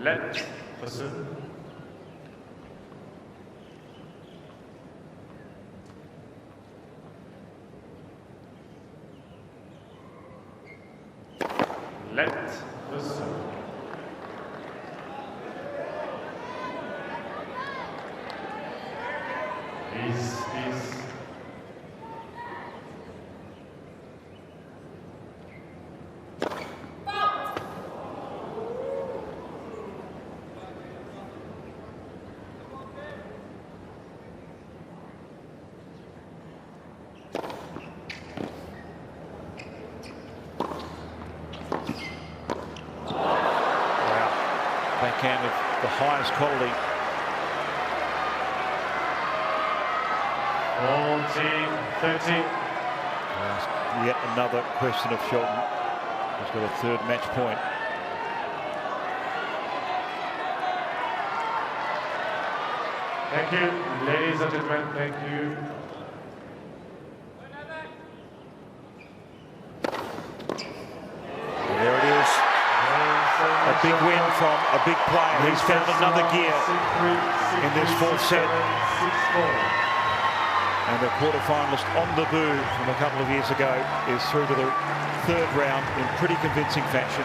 Let listen. Let listen. Peace. Backhand of the highest quality. 40-30. Yet another question of Shelton. He's got a 3rd match point. Thank you, ladies and gentlemen. Thank you. And there it is. A big win from a big player. He's found another gear in this 4th set. And the quarterfinalist on debut from a couple of years ago is through to the 3rd round in pretty convincing fashion.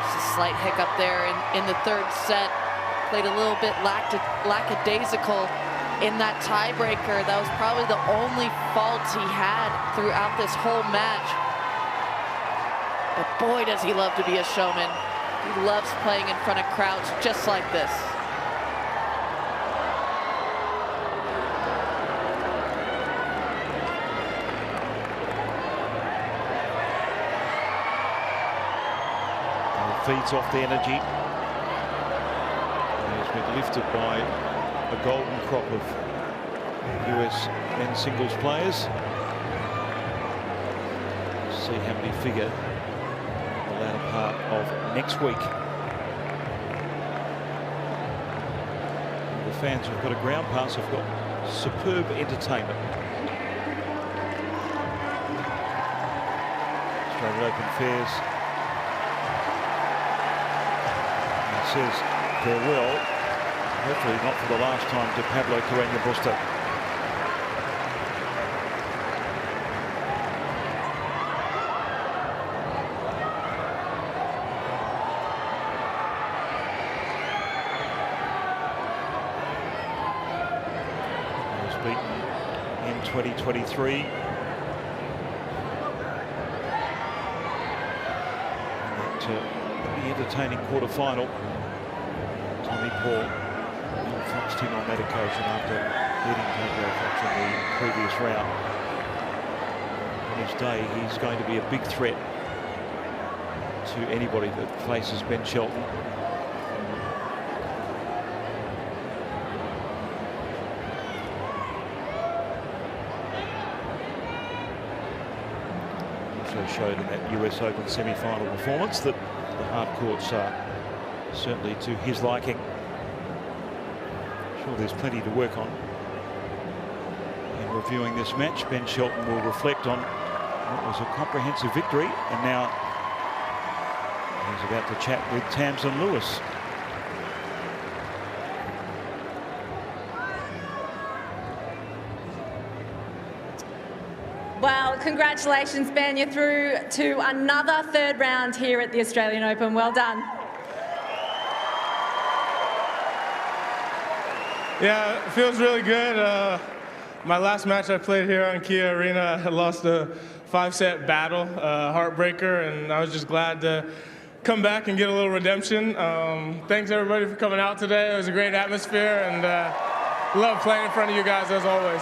Just a slight hiccup there in the 3rd set. Played a little bit lackadaisical in that tiebreaker. That was probably the only fault he had throughout this whole match. But boy, does he love to be a showman. He loves playing in front of crowds just like this. Feeds off the energy. And he's been lifted by a golden crop of US men's singles players. See how many figure the latter part of next week. And the fans who've got a ground pass have got superb entertainment. Australian Open fares. Says farewell, hopefully not for the last time, to Pablo Carreno Busta. He was beaten in 2023. And that entertaining quarter-final. Tommy Paul foxed him on that occasion after beating Pablo Fox in the previous round. On his day, he's going to be a big threat to anybody that faces Ben Shelton. Also showed in that US Open semi-final performance that the hard courts are certainly to his liking. Sure, there's plenty to work on. In reviewing this match, Ben Shelton will reflect on what was a comprehensive victory, and now he's about to chat with Tamsin Lewis. Well, congratulations, Ben. You're through to another third round here at the Australian Open. Well done. Yeah, it feels really good. My last match I played here on Kia Arena, I lost a 5-set battle, heartbreaker, and I was just glad to come back and get a little redemption. Thanks everybody for coming out today. It was a great atmosphere, and love playing in front of you guys as always.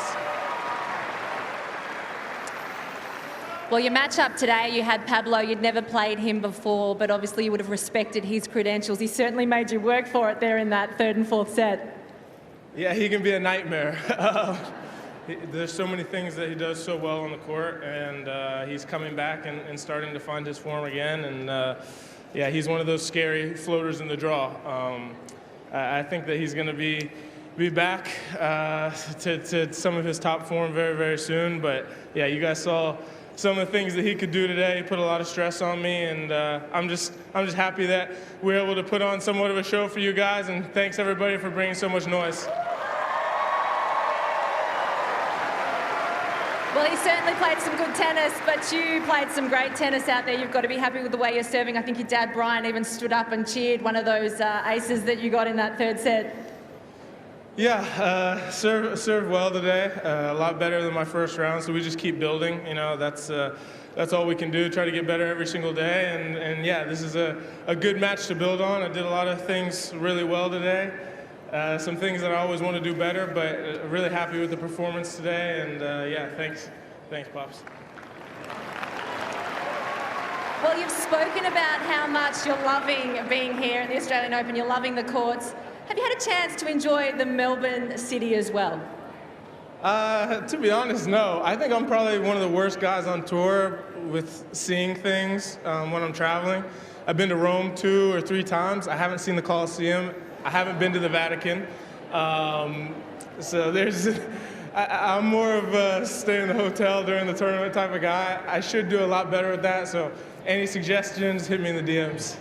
Well, your matchup today, you had Pablo. You'd never played him before, but obviously you would have respected his credentials. He certainly made you work for it there in that third and fourth set. Yeah, he can be a nightmare. There's so many things that he does so well on the court, and he's coming back and starting to find his form again. And yeah, he's one of those scary floaters in the draw. I think that he's going to be back to some of his top form very, very soon. But yeah, you guys saw some of the things that he could do today. He put a lot of stress on me, and I'm just happy that we're able to put on somewhat of a show for you guys. And thanks everybody for bringing so much noise. Well, he certainly played some good tennis, but you played some great tennis out there. You've got to be happy with the way you're serving. I think your dad, Brian, even stood up and cheered one of those aces that you got in that third set. Yeah, served well today. A lot better than my first round, so we just keep building. You know, that's all we can do, try to get better every single day. And yeah, this is a good match to build on. I did a lot of things really well today. Some things that I always want to do better, but really happy with the performance today. And yeah, thanks, Pops. Well, you've spoken about how much you're loving being here at the Australian Open. You're loving the courts. Have you had a chance to enjoy the Melbourne city as well? To be honest, no. I think I'm probably one of the worst guys on tour with seeing things when I'm traveling. I've been to Rome 2 or 3 times. I haven't seen the Colosseum. I haven't been to the Vatican. So I'm more of a stay in the hotel during the tournament type of guy. I should do a lot better at that, so any suggestions, hit me in the DMs.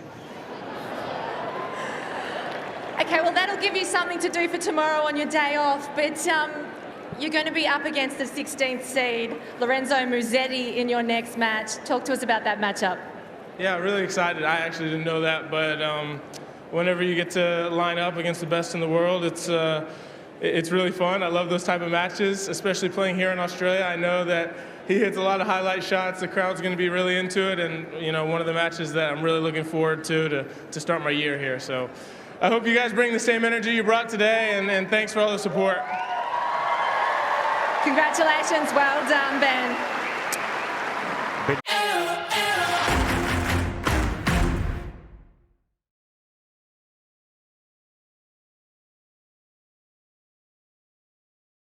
Okay, well, that'll give you something to do for tomorrow on your day off, but you're going to be up against the 16th seed, Lorenzo Musetti, in your next match. Talk to us about that matchup. Yeah, really excited. I actually didn't know that, but whenever you get to line up against the best in the world, it's really fun. I love those type of matches, especially playing here in Australia. I know that he hits a lot of highlight shots. The crowd's going to be really into it, and you know, one of the matches that I'm really looking forward to start my year here. So I hope you guys bring the same energy you brought today, and thanks for all the support. Congratulations. Well done, Ben.